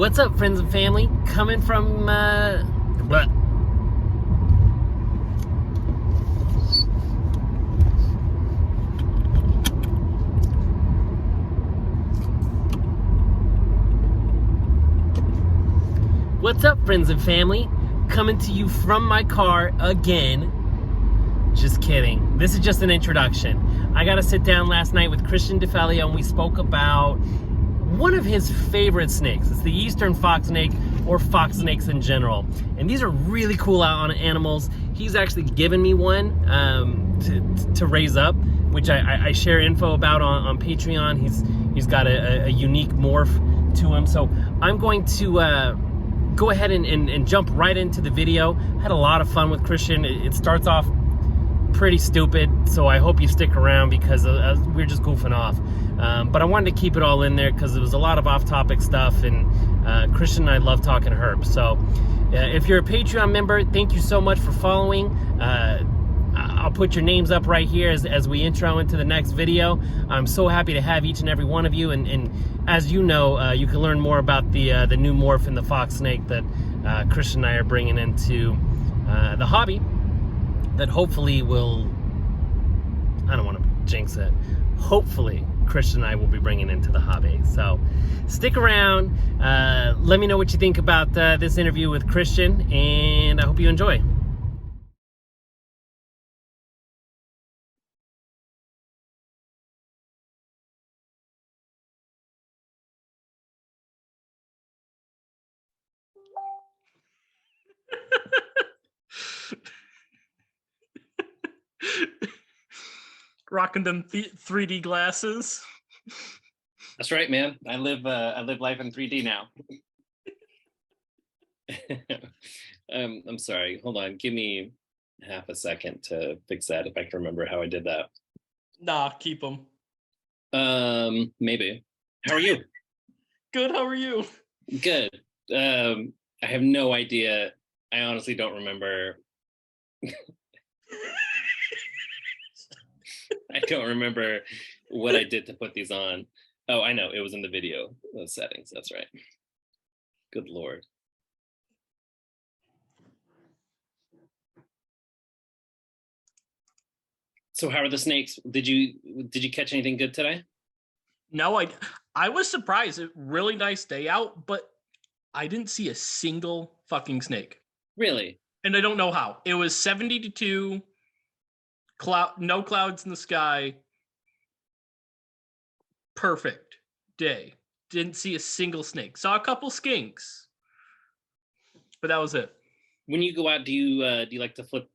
What's up, friends and family? Coming from, what? What's up, friends and family? Coming to you from my car again. Just kidding. This is just an introduction. I got to sit down last night with Christian DeFelio and we spoke about one of his favorite snakes. It's the eastern fox snake, or fox snakes in general. And these are really cool out on animals. He's actually given me one to raise up, which I share info about on Patreon. He's got a unique morph to him. So I'm going to go ahead and jump right into the video. Had a lot of fun with Christian. It starts off pretty stupid, so I hope you stick around because we're just goofing off. But I wanted to keep it all in there because there was a lot of off-topic stuff, and Christian and I love talking herb. So if you're a Patreon member, thank you so much for following. I'll put your names up right here as we intro into the next video. I'm so happy to have each and every one of you, and as you know, you can learn more about the new morph in the fox snake that Christian and I are bringing into the hobby. That hopefully will, I don't want to jinx it, hopefully Christian and I will be bringing into the hobby. So stick around, let me know what you think about this interview with Christian, and I hope you enjoy. Rocking them 3D glasses. That's right, man. I live life in 3D now. I'm sorry. Hold on. Give me half a second to fix that if I can remember how I did that. Nah, keep them. Maybe. How are you? Good. How are you? Good. I have no idea. I honestly don't remember. I don't remember what I did to put these on. Oh, I know. It was in the video settings. That's right. Good Lord. So how are the snakes? Did you catch anything good today? No, I was surprised. Really nice day out, but I didn't see a single fucking snake. Really? And I don't know how. It was 72, no clouds in the sky. Perfect day. Didn't see a single snake. Saw a couple skinks, but that was it. When you go out, do you like to flip?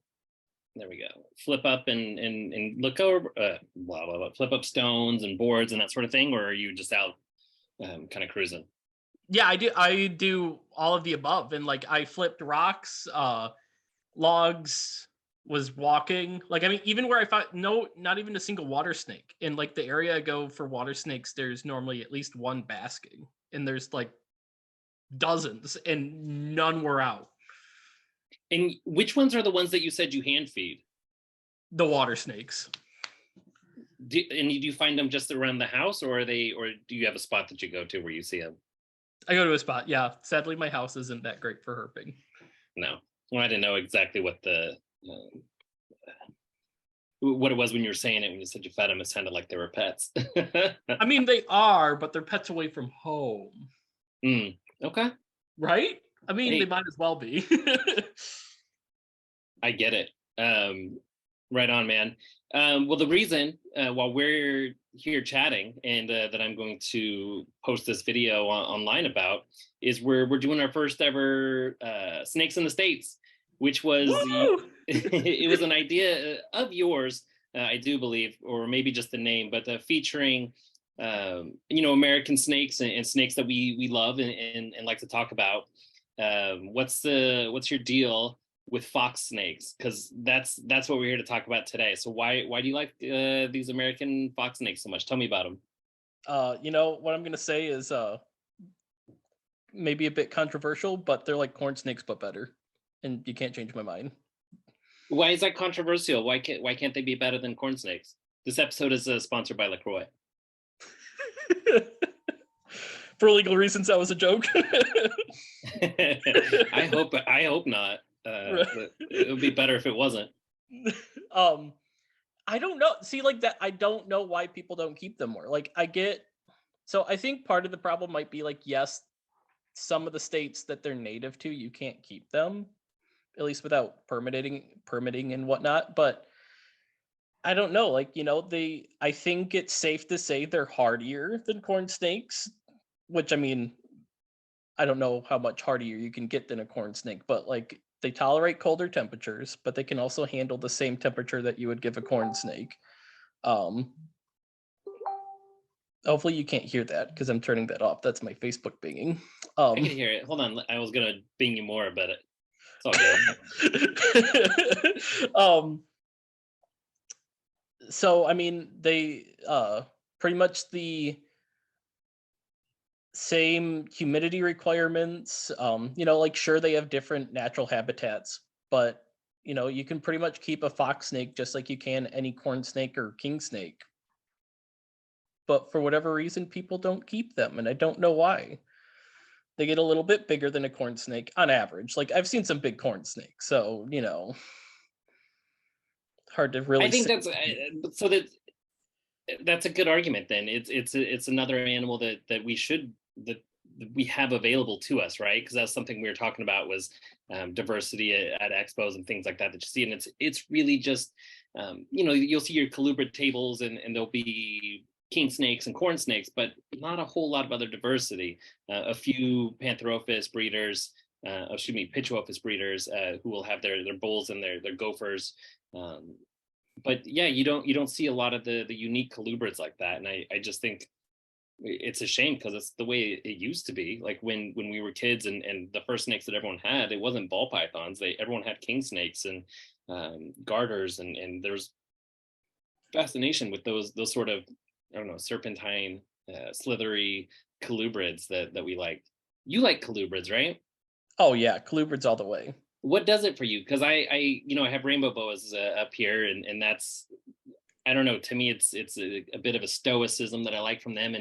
There we go. Flip up and look over, blah blah blah. Flip up stones and boards and that sort of thing, or are you just out, kind of cruising? Yeah, I do all of the above, and like I flipped rocks, logs. Was walking, like, I mean, even where I found not even a single water snake. In like the area I go for water snakes, there's normally at least one basking, and there's like dozens, and none were out. And which ones are the ones that you said you hand feed? The water snakes. Do you find them just around the house, or do you have a spot that you go to where you see them? I go to a spot, yeah. Sadly, my house isn't that great for herping. No. Well, I didn't know exactly what what it was when you were saying it. When you said you fed them, it sounded like they were pets. I mean, they are, but they're pets away from home. Okay. Right? I mean, Hey, they might as well be. I get it. Right on, man. Well, the reason while we're here chatting and that I'm going to post this video online about is we're doing our first ever Snakes in the States, which was it was an idea of yours, I do believe, or maybe just the name, but featuring American snakes and snakes that we love and like to talk about. What's your deal with fox snakes? Because that's what we're here to talk about today. So why do you like these American fox snakes so much? Tell me about them. What I'm gonna say is maybe a bit controversial, but they're like corn snakes but better, and you can't change my mind. Why is that controversial? Why can't they be better than corn snakes? This episode is sponsored by LaCroix. For legal reasons, that was a joke. I hope not. It would be better if it wasn't. I don't know. See, like that, I don't know why people don't keep them more. Like, I think part of the problem might be like, yes, some of the states that they're native to, you can't keep them, at least without permitting and whatnot. But I don't know. Like, I think it's safe to say they're hardier than corn snakes, which, I mean, I don't know how much hardier you can get than a corn snake, but like they tolerate colder temperatures, but they can also handle the same temperature that you would give a corn snake. Hopefully you can't hear that because I'm turning that off. That's my Facebook binging. I can hear it. Hold on. I was gonna bing you more, but it's all good. So I mean, they pretty much the same humidity requirements. Like sure they have different natural habitats, but you can pretty much keep a fox snake just like you can any corn snake or king snake. But for whatever reason, people don't keep them, and I don't know why. They get a little bit bigger than a corn snake on average. Like I've seen some big corn snakes, so hard to really. I think that's a good argument. Then it's another animal that we have available to us, right? Because that's something we were talking about was diversity at expos and things like that you see, and it's really just you'll see your colubrid tables and there'll be king snakes and corn snakes, but not a whole lot of other diversity. A few Pantherophis breeders, Pituophis breeders who will have their bulls and their gophers. But yeah, you don't see a lot of the unique colubrids like that, and I just think it's a shame because it's the way it used to be. Like when we were kids and the first snakes that everyone had, it wasn't ball pythons. Everyone had king snakes and garters, and there's fascination with those sort of, I don't know, serpentine, slithery colubrids that we like. You like colubrids, right? Oh yeah, colubrids all the way. What does it for you? Because I have rainbow boas up here, and that's, I don't know. To me, it's a bit of a stoicism that I like from them,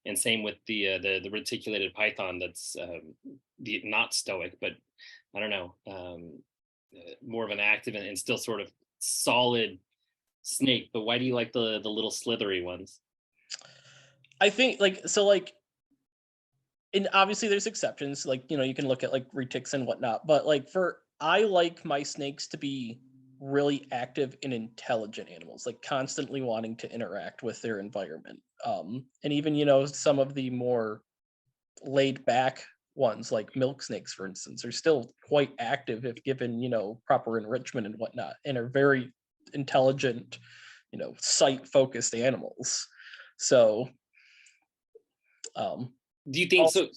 and same with the reticulated python. That's not stoic, but I don't know, more of an active and still sort of solid snake. But why do you like the little slithery ones? I think and obviously there's exceptions. Like you can look at like retics and whatnot, but like I like my snakes to be really active and intelligent animals, like constantly wanting to interact with their environment. And even some of the more laid back ones like milk snakes, for instance, are still quite active if given proper enrichment and whatnot, and are very intelligent, sight focused animals. So do you think also, so?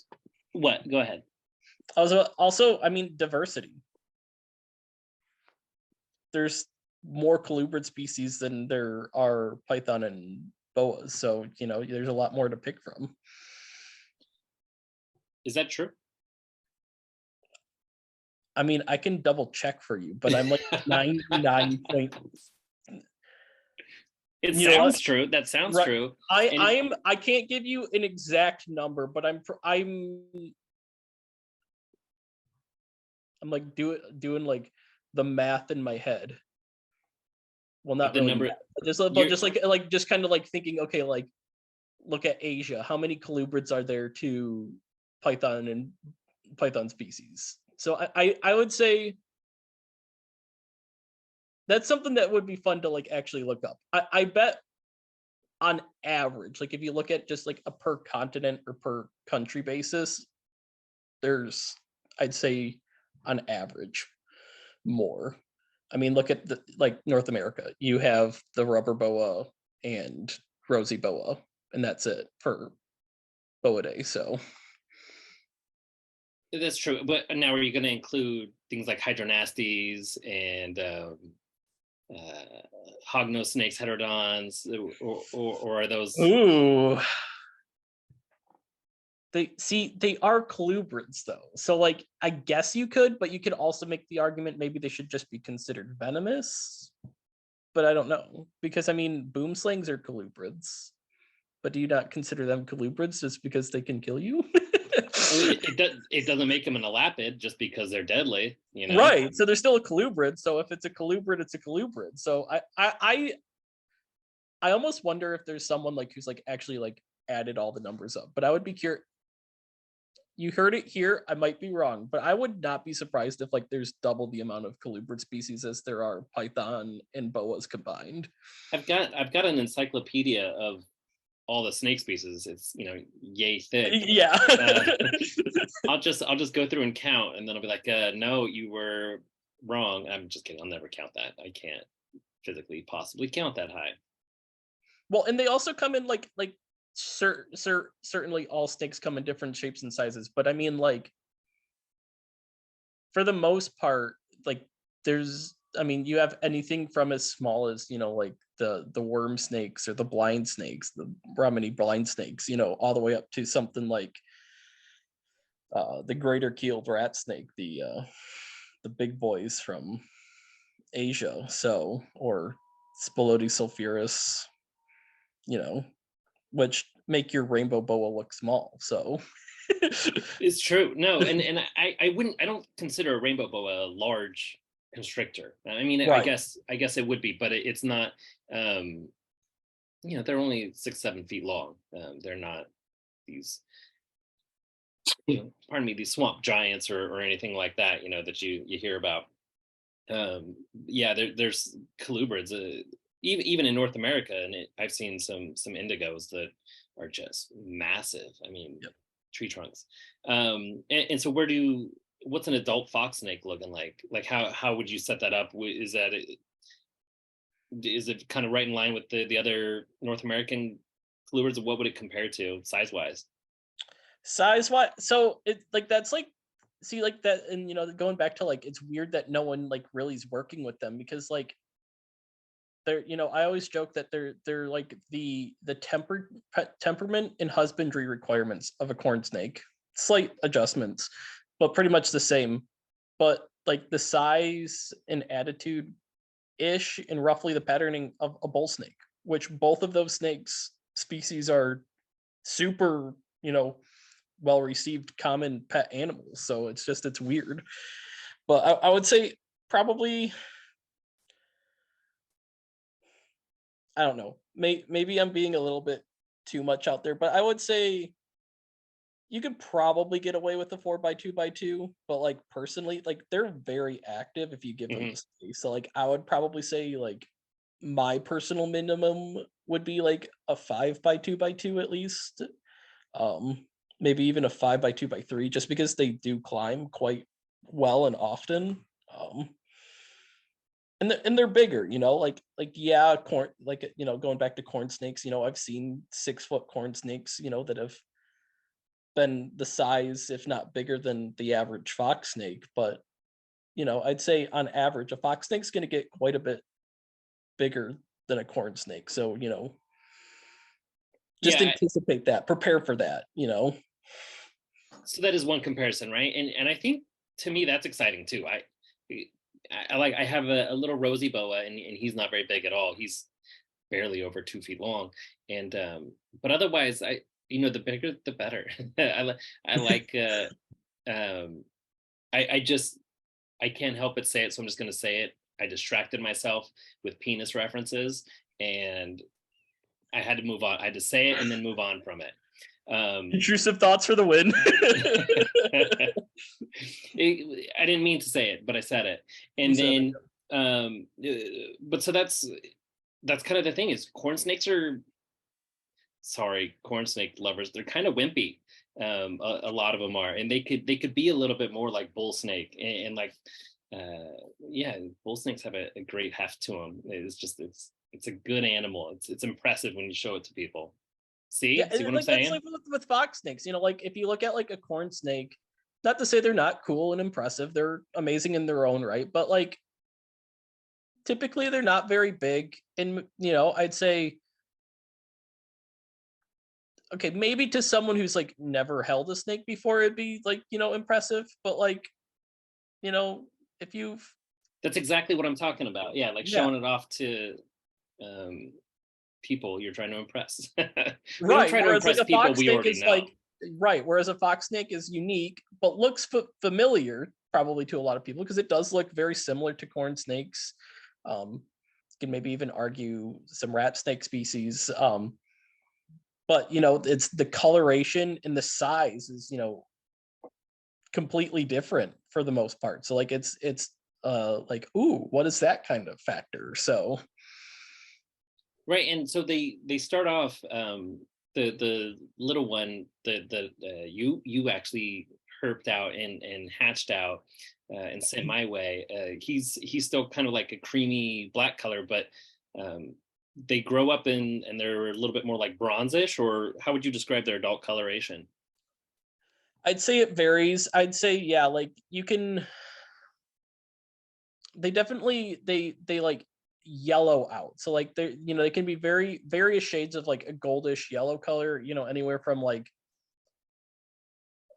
What? Go ahead. I mean, diversity. There's more colubrid species than there are python and boas, so there's a lot more to pick from. Is that true? I mean, I can double check for you, but I'm like 99 point. It sounds true. That sounds right. True. I can't give you an exact number, but I'm like doing like the math in my head. Well, not the really number. Just kind of like thinking, okay, like look at Asia. How many colubrids are there to python species? So I would say that's something that would be fun to like actually look up. I bet on average, like if you look at just like a per continent or per country basis, there's, I'd say on average more. I mean, look at like North America. You have the rubber boa and rosy boa, and that's it for boidae. So that's true. But now are you going to include things like hydronastes and hognose snakes, heterodons, or are those? Ooh. They are colubrids though. So like I guess you could, but you could also make the argument maybe they should just be considered venomous. But I don't know. Because I mean boom slings are colubrids. but do you not consider them colubrids just because they can kill you? It doesn't make them an elapid just because they're deadly, you know? Right. So they're still a colubrid. So if it's a colubrid, it's a colubrid. So I almost wonder if there's someone like who's like actually like added all the numbers up. But I would be curious. You heard it here. I might be wrong, but I would not be surprised if like there's double the amount of colubrid species as there are python and boas combined. I've got an encyclopedia of all the snake species. It's, yay thick. Yeah. I'll just go through and count, and then I'll be like, no, you were wrong. I'm just kidding. I'll never count that. I can't physically possibly count that high. Well, and they also come in like certainly all snakes come in different shapes and sizes, but I mean, like, for the most part, like you have anything from as small as, like the worm snakes or the blind snakes, the Brahminy blind snakes, all the way up to something like the greater keeled rat snake, the big boys from Asia, so, or Spilotes sulphureus, which make your rainbow boa look small. So it's true. No, and I don't consider a rainbow boa a large constrictor. I mean, right. I guess it would be, but it's not. They're only 6-7 feet long. They're not these, these swamp giants or anything like that. That you hear about. There's colubrids. Even in North America, and I've seen some indigos that are just massive. I mean, yep. Tree trunks. And so what's an adult fox snake looking like? Like how would you set that up? Is it kind of right in line with the other North American colubrids? What would it compare to size wise? So it like that's like, see, like that, and going back to like, it's weird that no one like really is working with them, because like they're, I always joke that they're like the temperament and husbandry requirements of a corn snake, slight adjustments, but pretty much the same. But like the size and attitude ish and roughly the patterning of a bull snake, which both of those snakes species are super, well received common pet animals. So it's weird. But I would say probably, I don't know, maybe I'm being a little bit too much out there, but I would say you could probably get away with the 4x2x2, but like personally, like they're very active if you give them the space. So like I would probably say like my personal minimum would be like a 5x2x2 at least. Maybe even a 5x2x3, just because they do climb quite well and often. And they're bigger, corn, going back to corn snakes, I've seen 6-foot corn snakes, that have been the size, if not bigger than the average fox snake. But, I'd say on average, a fox snake's going to get quite a bit bigger than a corn snake. So, just anticipate that, prepare for that, So that is one comparison, right? And I think, to me, that's exciting too. I have a little rosy boa, and he's not very big at all. He's barely over 2 feet long, and but otherwise, the bigger the better. I can't help but say it, so I'm just going to say it. I distracted myself with penis references, and I had to move on. I had to say it and then move on from it. Intrusive thoughts for the win. I didn't mean to say it, but I said it. And then but so that's kind of the thing, is corn snakes are, corn snake lovers, they're kind of wimpy. A lot of them are, and they could be a little bit more like bull snake, and like bull snakes have a great heft to them. It's a good animal. It's impressive when you show it to people. See what I'm saying? That's like with fox snakes, like if you look at like a corn snake, not to say they're not cool and impressive, they're amazing in their own right, but like typically they're not very big. And I'd say, okay, maybe to someone who's like never held a snake before, it'd be like, impressive, but like, if you've, that's exactly what I'm talking about. Yeah, like showing it off to people you're trying to impress. We don't Right. try to Whereas like impress a people fox we snake already is know. like right. Whereas a fox snake is unique, but looks familiar probably to a lot of people because it does look very similar to corn snakes. You can maybe even argue some rat snake species. But it's the coloration and the size is completely different for the most part. So like it's like, ooh, what is that kind of factor? So Right, and so they start off, the little one, you actually herped out and hatched out, and sent my way. He's still kind of like a creamy black color, but they grow up and they're a little bit more like bronzish, or how would you describe their adult coloration? I'd say it varies. I'd say, yeah, like they definitely they like yellow out. So like they can be very various shades of like a goldish yellow color, anywhere from like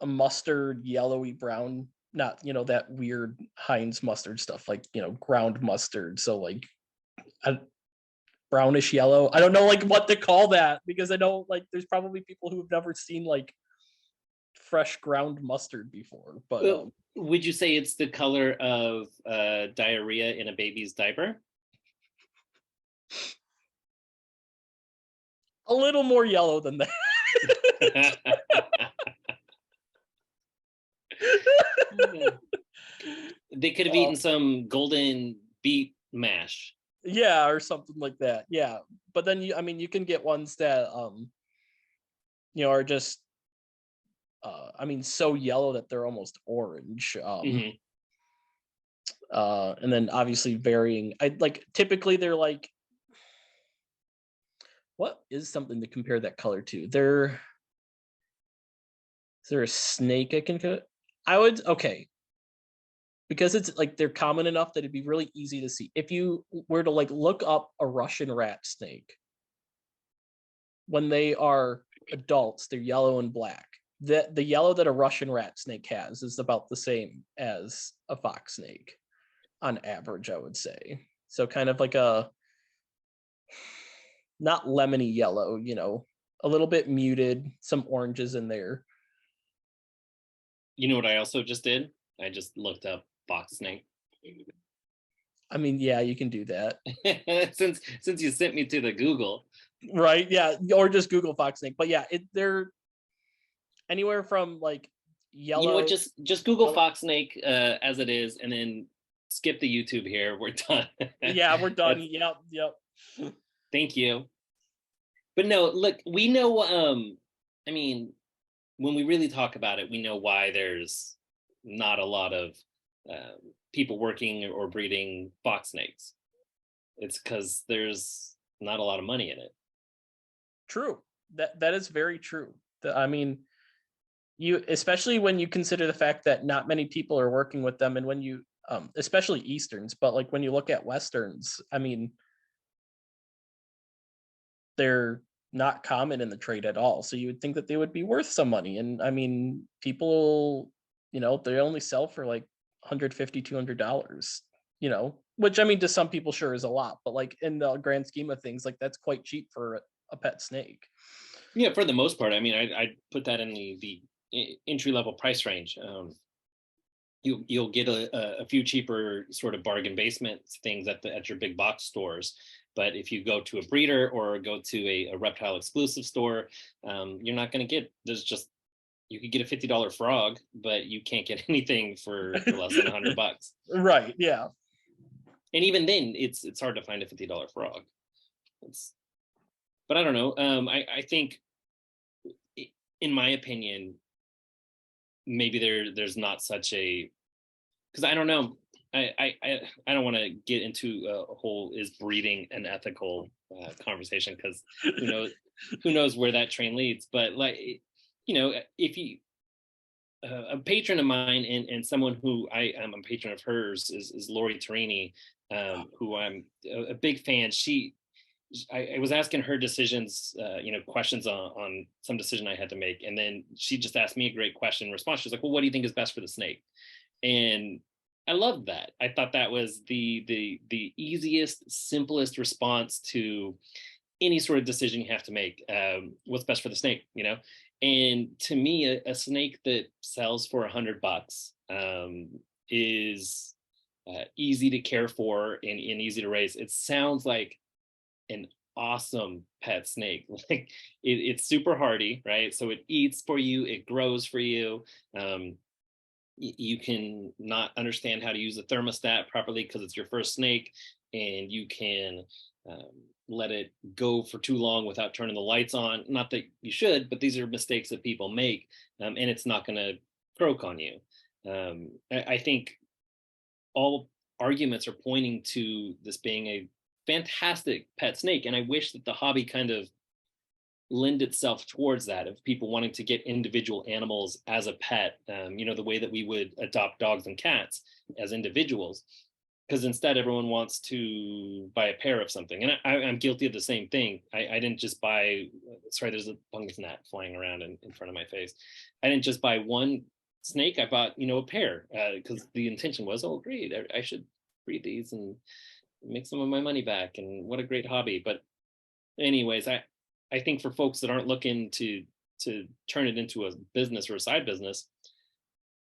a mustard yellowy brown, not that weird Heinz mustard stuff, like ground mustard. So like a brownish yellow. I don't know like what to call that because I know like there's probably people who have never seen like fresh ground mustard before, but Well, would you say it's the color of diarrhea in a baby's diaper? a little more yellow than that. They could have eaten some golden beet mash. Yeah, or something like that. Yeah, but then you can get ones that are just so yellow that they're almost orange. Mhm. And then obviously varying. I like typically they're like, what is something to compare that color to? Is there a snake I can? I would okay. Because it's like they're common enough that it'd be really easy to see. If you were to like look up a Russian rat snake, when they are adults, they're yellow and black. The yellow that a Russian rat snake has is about the same as a fox snake on average, I would say. So kind of like a not lemony yellow, a little bit muted, some oranges in there. You know what I also just did? I just looked up fox snake. Yeah, you can do that. since you sent me to the Google. Right, yeah, or just Google fox snake. But yeah, they're anywhere from like yellow. You know what? Just Google fox snake as it is, and then skip the YouTube here. We're done. Yeah, we're done. Yep. Thank you. But no, look, we know. When we really talk about it, we know why there's not a lot of people working or breeding fox snakes. It's because there's not a lot of money in it. True. That is very true. You especially when you consider the fact that not many people are working with them, and when you especially Easterns, but like when you look at Westerns, they're not common in the trade at all. So you would think that they would be worth some money. And people, they only sell for like $150, $200, which to some people sure is a lot, but like in the grand scheme of things, like that's quite cheap for a pet snake. Yeah, for the most part. I'd put that in the entry level price range. You'll get a few cheaper sort of bargain basement things at your big box stores, but if you go to a breeder or go to a reptile exclusive store, you're not going to get. You could get a $50 frog, but you can't get anything for less than $100. Right? Yeah. And even then, it's hard to find a $50 frog. But I don't know. I think, in my opinion, maybe there's not such a, because I don't know. I don't want to get into a whole is breeding an ethical conversation, because who knows where that train leads. But like, if you a patron of mine and someone who I am a patron of hers is Lori Torrini, who I'm a big fan. I was asking her decisions, questions on some decision I had to make. And then she just asked me a great question in response. She's like, well, what do you think is best for the snake? And I loved that. I thought that was the easiest, simplest response to any sort of decision you have to make. What's best for the snake, And to me, a snake that sells for $100 is easy to care for and easy to raise. It sounds like an awesome pet snake. Like it's super hardy, right? So it eats for you, it grows for you. You can not understand how to use a thermostat properly because it's your first snake, and you can let it go for too long without turning the lights on. Not that you should, but these are mistakes that people make, and it's not going to croak on you. I think all arguments are pointing to this being a fantastic pet snake, and I wish that the hobby kind of lend itself towards that, of people wanting to get individual animals as a pet, the way that we would adopt dogs and cats as individuals, because instead everyone wants to buy a pair of something. And I'm guilty of the same thing. I didn't just buy, sorry, there's a fungus gnat flying around in front of my face. I didn't just buy one snake, I bought a pair, because the intention was, oh great, I should breed these and make some of my money back, and what a great hobby. But anyways, I think for folks that aren't looking to turn it into a business or a side business,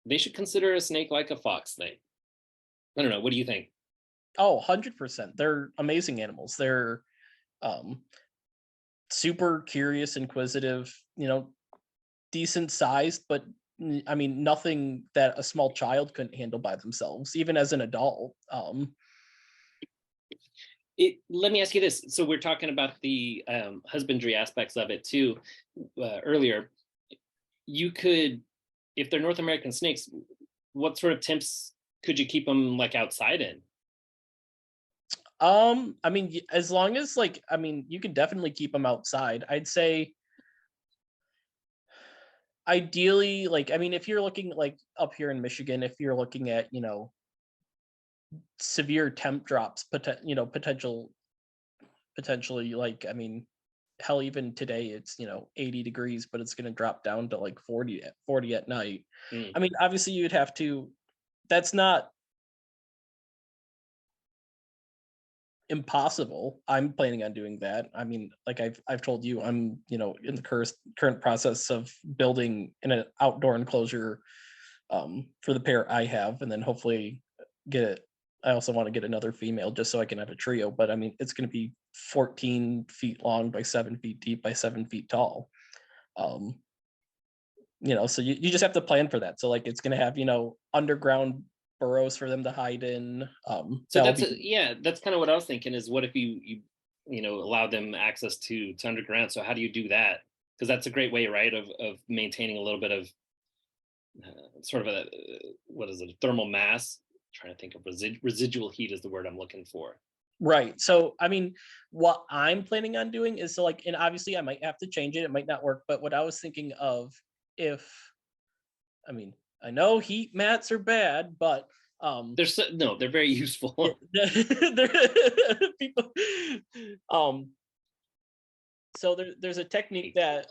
they should consider a snake like a fox snake. I don't know. What do you think? Oh, 100%. They're amazing animals. They're super curious, inquisitive, decent sized, but I mean, nothing that a small child couldn't handle by themselves, even as an adult. Let me ask you this. So we're talking about the husbandry aspects of it too earlier. You could, if they're North American snakes, what sort of temps could you keep them like outside in? I mean, as long as you can definitely keep them outside. I'd say ideally, if you're looking up here in Michigan, if you're looking at, severe temp drops, potentially, hell, even today it's 80 degrees, but it's going to drop down to 40 at night. I mean, obviously you'd have to, that's not impossible. I'm planning on doing that. I mean, I've told you, I'm in the current process of building in an outdoor enclosure for the pair I have, and then hopefully get it. I also want to get another female just so I can have a trio, but I mean, it's going to be 14 feet long by 7 feet deep by 7 feet tall. So you just have to plan for that. So it's going to have, underground burrows for them to hide in. So that's kind of what I was thinking, is what if you allow them access to underground? So how do you do that? Because that's a great way, right, of maintaining a little bit of sort of a thermal mass. Trying to think of residual heat is the word I'm looking for. Right. So, I mean, what I'm planning on doing is and obviously I might have to change it. It might not work. But what I was thinking of, I know heat mats are bad, but they're very useful. People, so there's a technique that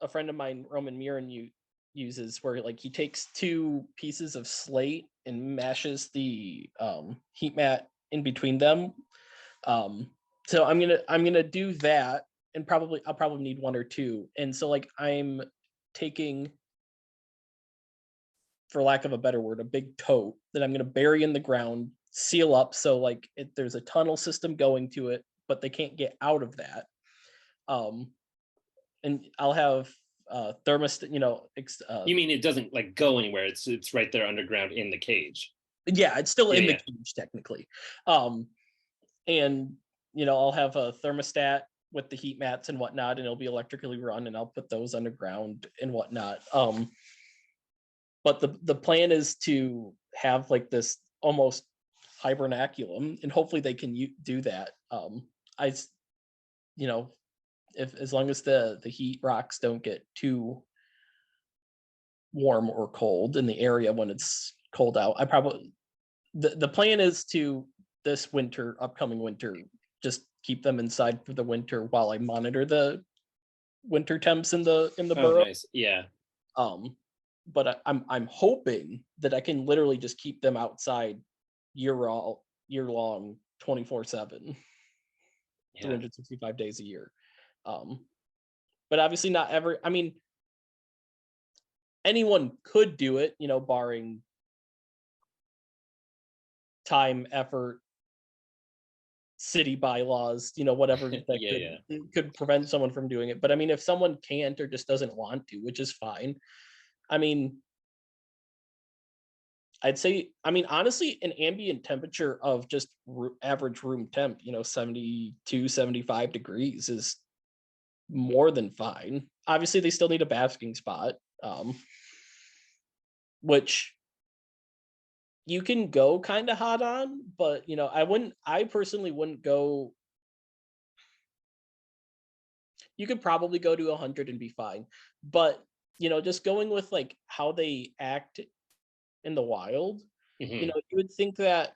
a friend of mine, Roman Murin, uses, where he takes 2 pieces of slate and mashes the heat mat in between them. So I'm gonna do that, and I'll probably need 1 or 2. And so I'm taking, for lack of a better word, a big tote that I'm gonna bury in the ground, seal up, so there's a tunnel system going to it, but they can't get out of that. And I'll have thermostat, you mean it doesn't go anywhere? It's right there underground in the cage. Yeah, it's still in the cage technically. And I'll have a thermostat with the heat mats and whatnot, and it'll be electrically run, and I'll put those underground and whatnot. But the plan is to have this almost hibernaculum, and hopefully they can do that. If, as long as the heat rocks don't get too warm or cold in the area when it's cold out, the plan is to, this upcoming winter, just keep them inside for the winter while I monitor the winter temps in the burrow. Nice. Yeah. But I'm hoping that I can literally just keep them outside year long, 24/7. Yeah. 365 days a year. But obviously not every, I mean, anyone could do it, barring time, effort, city bylaws, whatever that Yeah. could prevent someone from doing it. But I mean, if someone can't or just doesn't want to, which is fine. I mean, I'd say, I mean, honestly, an ambient temperature of just average room temp, 72, 75 degrees is more than fine. Obviously, they still need a basking spot, which you can go kind of hot on, but I personally wouldn't go. You could probably go to 100 and be fine, but just going with like how they act in the wild, Hmm. you would think that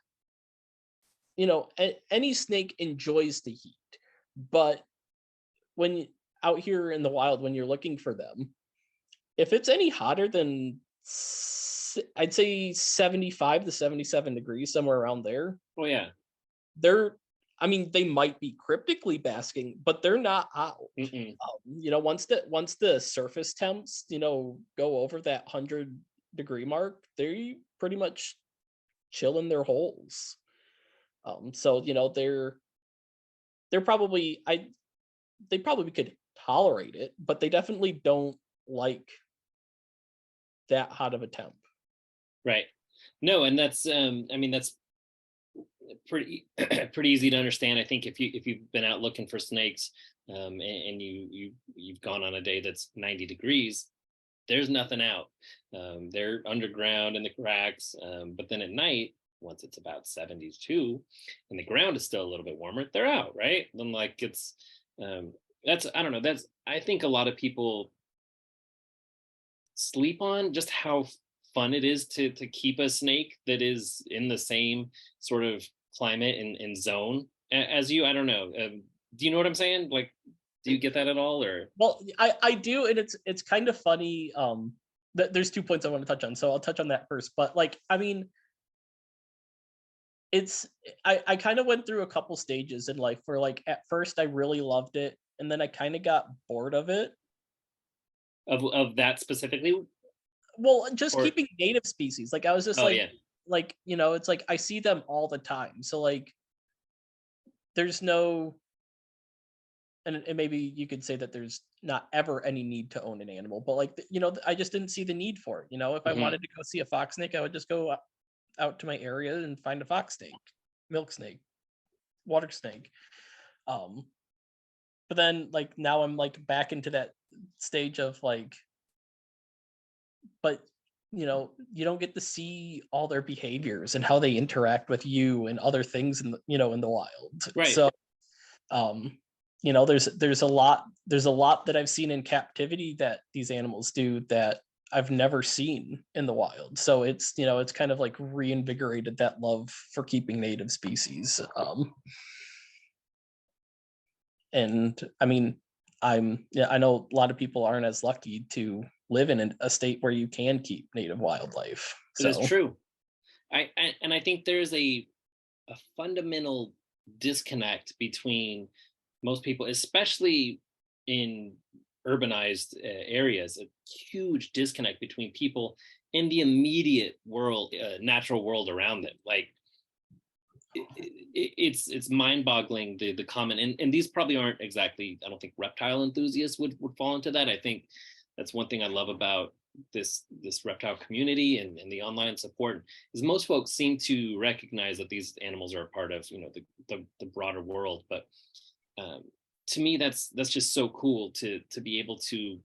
any snake enjoys the heat, but out here in the wild, when you're looking for them, if it's any hotter than I'd say 75 to 77 degrees, somewhere around there, Oh yeah. they're I mean, they might be cryptically basking, but they're not out. Mm-mm. Once the surface temps, go over that 100-degree mark, they pretty much chill in their holes. So they're probably they probably could tolerate it, but they definitely don't like that hot of a temp. Right. No, and that's I mean that's pretty pretty easy to understand. I think if you've been out looking for snakes, and you've gone on a day that's 90 degrees, there's nothing out. They're underground in the cracks, but then at night, once it's about 72 and the ground is still a little bit warmer, they're out, right? Then like it's that's I don't know, that's I think a lot of people sleep on just how fun it is to keep a snake that is in the same sort of climate and zone as you. I don't know. Do you know what I'm saying? Like, do you get that at all, or? Well, I do, and it's kind of funny. There's 2 points I want to touch on, so I'll touch on that first. But like, I mean, I kind of went through a couple stages in life where like at first I really loved it, and then I kind of got bored of it. Of that specifically? Well, just Or keeping native species. Like I was just oh yeah. like it's like I see them all the time. So like, there's no, and maybe you could say that there's not ever any need to own an animal, but like I just didn't see the need for it. If I Hmm. wanted to go see a fox snake, I would just go out to my area and find a fox snake, milk snake, water snake. Um, but then like now I'm like back into that stage of like, but you don't get to see all their behaviors and how they interact with you and other things in in the wild. Right. So there's a lot that I've seen in captivity that these animals do that I've never seen in the wild. So it's kind of like reinvigorated that love for keeping native species. And I mean, I know a lot of people aren't as lucky to live in a state where you can keep native wildlife. It is So true. I think there's a fundamental disconnect between most people, especially in urbanized areas, a huge disconnect between people and the immediate world, natural world around them. Like it's mind-boggling the common, and these probably aren't exactly, I don't think reptile enthusiasts would fall into that. I think that's one thing I love about this reptile community and the online support is most folks seem to recognize that these animals are a part of the broader world. But um, to me that's just so cool to be able to,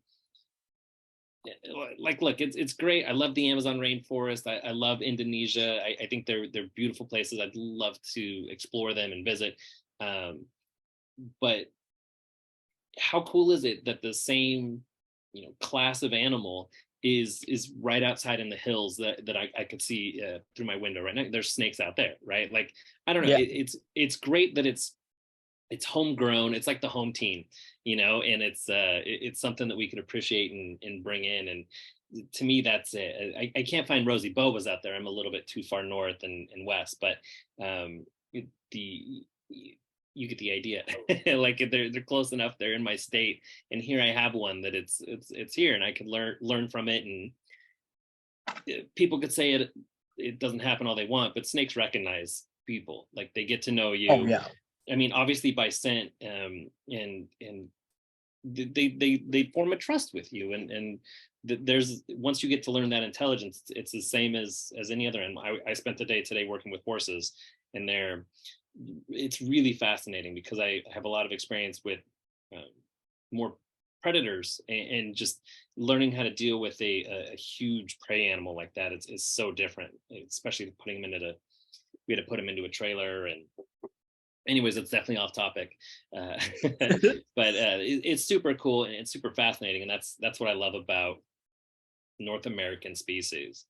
like, look, it's great. I love the Amazon rainforest. I love Indonesia. I think they're beautiful places. I'd love to explore them and visit. But how cool is it that the same class of animal is right outside in the hills that I could see through my window right now. There's snakes out there, right? Like, I don't know. yeah, It's great that it's homegrown. It's like the home team, and it's something that we could appreciate and bring in. And to me, that's it. I can't find Rosie Boas out there. I'm a little bit too far north and west, but the you get the idea. Like they're close enough, they're in my state, and here I have one that it's here, and I can learn from it. And people could say it doesn't happen all they want, but snakes recognize people, like they get to know you. Oh yeah. I mean, obviously by scent, and they form a trust with you, and there's, once you get to learn that intelligence, it's the same as any other animal. I spent the day today working with horses, and it's really fascinating because I have a lot of experience with more predators, and just learning how to deal with a huge prey animal like that is so different, especially putting them we had to put them into a trailer. And anyways, it's definitely off topic, but it's super cool and it's super fascinating, and that's what I love about North American species.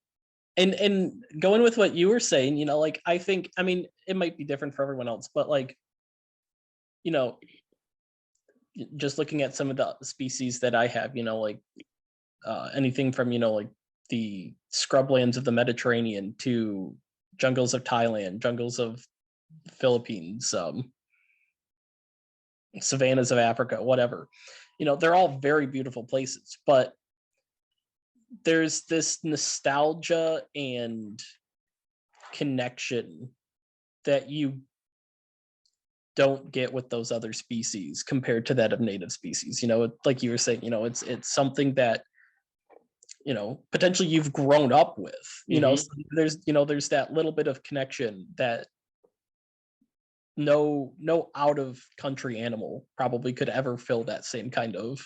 And going with what you were saying, you know, like I think, I mean, it might be different for everyone else, but like, you know, just looking at some of the species that I have, you know, like anything from, you know, like the scrublands of the Mediterranean to jungles of Thailand, jungles of Philippines, savannas of Africa, whatever. You know, they're all very beautiful places, but there's this nostalgia and connection that you don't get with those other species compared to that of native species. You know, like you were saying, you know, it's something that, you know, potentially you've grown up with. You know, so there's that little bit of connection that no out of country animal probably could ever fill that same kind of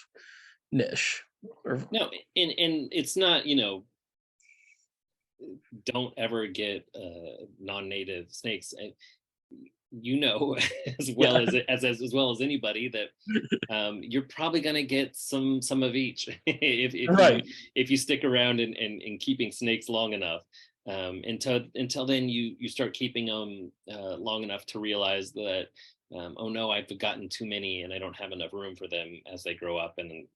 niche. No, and it's not, you know, don't ever get non-native snakes. You know, as well as well as anybody, that you're probably going to get some of each if you stick around and keeping snakes long enough. Until then, you start keeping them long enough to realize that oh no, I've gotten too many and I don't have enough room for them as they grow up, and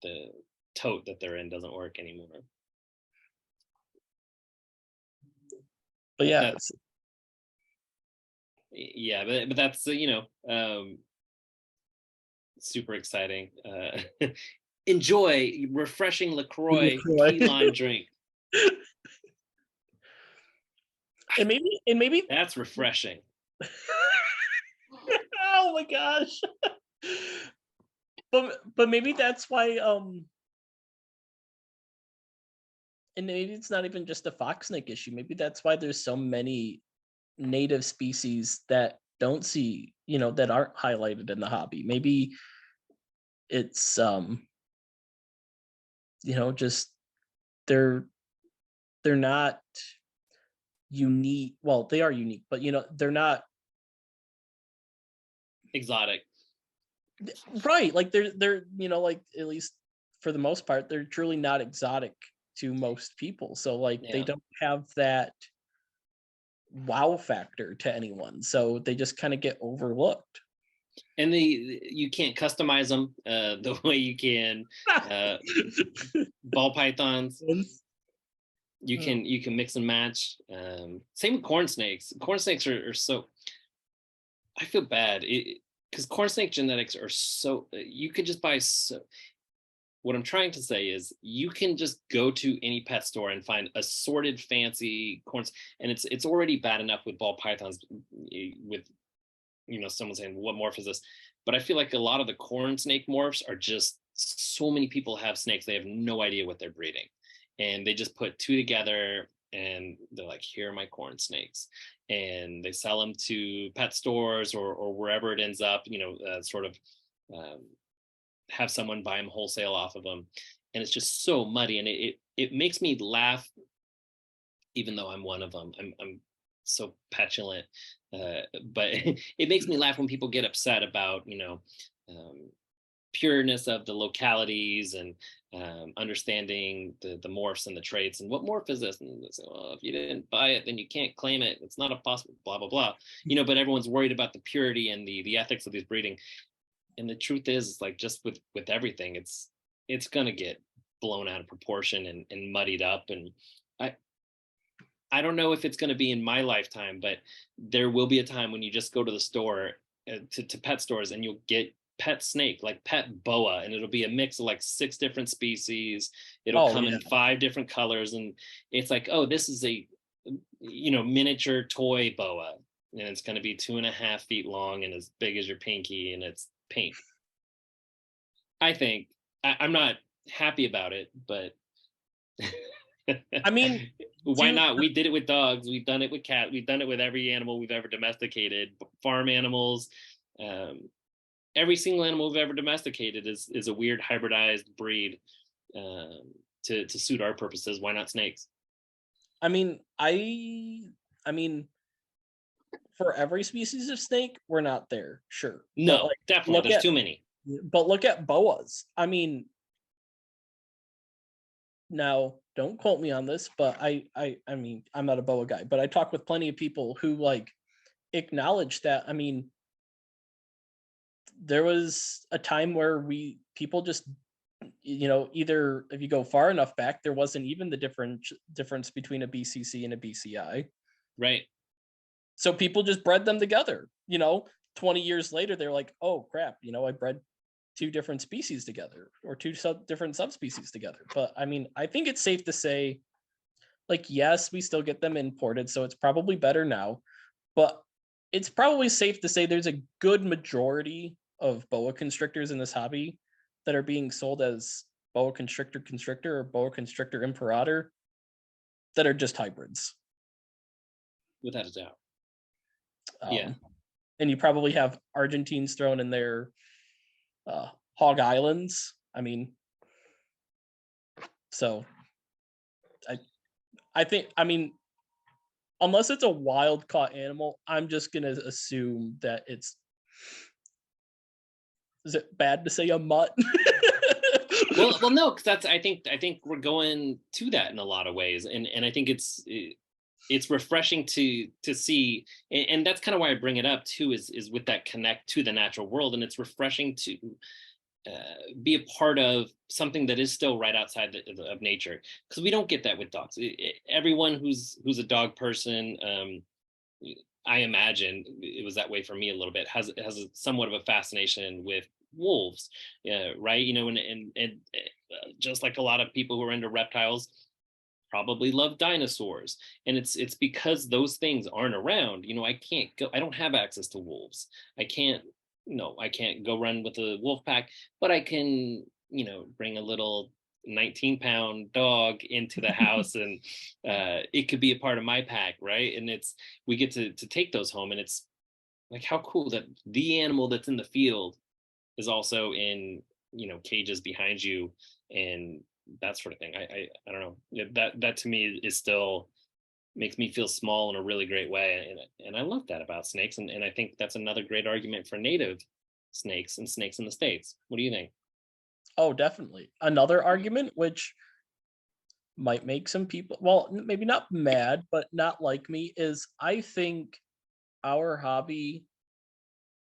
the tote that they're in doesn't work anymore. But yeah, but that's you know, super exciting. Enjoy refreshing LaCroix key lime drink. and maybe that's refreshing. Oh my gosh. But maybe that's why and maybe it's not even just a fox snake issue. Maybe that's why there's so many native species that don't see, you know, that aren't highlighted in the hobby. Maybe it's you know, just they're not unique. Well, they are unique, but you know, they're not exotic. Right, like they're you know, like at least for the most part, they're truly not exotic to most people. So like they don't have that wow factor to anyone. So they just kind of get overlooked. And you can't customize them the way you can ball pythons. You can mix and match. Same with corn snakes. Corn snakes are so, I feel bad because corn snake genetics are so, you could just buy what I'm trying to say is you can just go to any pet store and find assorted fancy corns, and it's already bad enough with ball pythons with, you know, someone saying what morph is this, but I feel like a lot of the corn snake morphs are just, so many people have snakes, they have no idea what they're breeding, and they just put two together and they're like, here are my corn snakes, and they sell them to pet stores or wherever it ends up, you know, sort of have someone buy them wholesale off of them, and it's just so muddy, and it makes me laugh, even though I'm one of them. I'm so petulant, but it makes me laugh when people get upset about, you know, pureness of the localities and understanding the morphs and the traits and what morph is this, and they say, well, if you didn't buy it, then you can't claim it, it's not a possible blah blah blah, you know, but everyone's worried about the purity and the ethics of these breeding. And the truth is, like, just with everything, it's gonna get blown out of proportion and muddied up. And I don't know if it's going to be in my lifetime, but there will be a time when you just go to the store, to pet stores, and you'll get pet snake, like pet boa, and it'll be a mix of like 6 different species. It'll come in 5 different colors, and it's like, oh, this is a miniature toy boa, and it's going to be 2.5 feet long and as big as your pinky, and it's pink. I think I'm not happy about it, but I mean, why not? We did it with dogs. We've done it with cat. We've done it with every animal we've ever domesticated. Farm animals. Every single animal we've ever domesticated is a weird hybridized breed to suit our purposes. Why not snakes? I mean, I mean, for every species of snake, we're not there, sure. No, like, definitely. There's too many. But look at boas. I mean, now don't quote me on this, but I mean, I'm not a boa guy, but I talk with plenty of people who like acknowledge that. I mean, there was a time where people just, either if you go far enough back, there wasn't even the difference between a BCC and a BCI. Right. So people just bred them together. 20 years later, they're like, oh crap, I bred 2 different species together, or 2 different subspecies together. But I mean, I think it's safe to say, like, yes, we still get them imported, so it's probably better now. But it's probably safe to say there's a good majority of boa constrictors in this hobby that are being sold as boa constrictor or boa constrictor imperator that are just hybrids. Without a doubt. Yeah. And you probably have Argentines thrown in there, Hog Islands. I mean, so I think, I mean, unless it's a wild caught animal, I'm just gonna assume that is it bad to say a mutt? well, no, because I think we're going to that in a lot of ways, and I think it's refreshing to see, and that's kind of why I bring it up too, is with that connect to the natural world, and it's refreshing to be a part of something that is still right outside of nature, because we don't get that with dogs. Everyone who's a dog person, I imagine it was that way for me a little bit, has somewhat of a fascination with wolves, right? And just like a lot of people who are into reptiles probably love dinosaurs, and it's because those things aren't around. I can't go, I don't have access to wolves. I can't go run with a wolf pack, but I can bring a little 19-pound dog into the house, and it could be a part of my pack, right? And we get to take those home, and it's like, how cool that the animal that's in the field is also in cages behind you, and that sort of thing. I don't know, that to me is still makes me feel small in a really great way, and I love that about snakes, and I think that's another great argument for native snakes and snakes in the States. What do you think? Oh, definitely. Another argument which might make some people, well, maybe not mad, but not like me, is I think our hobby,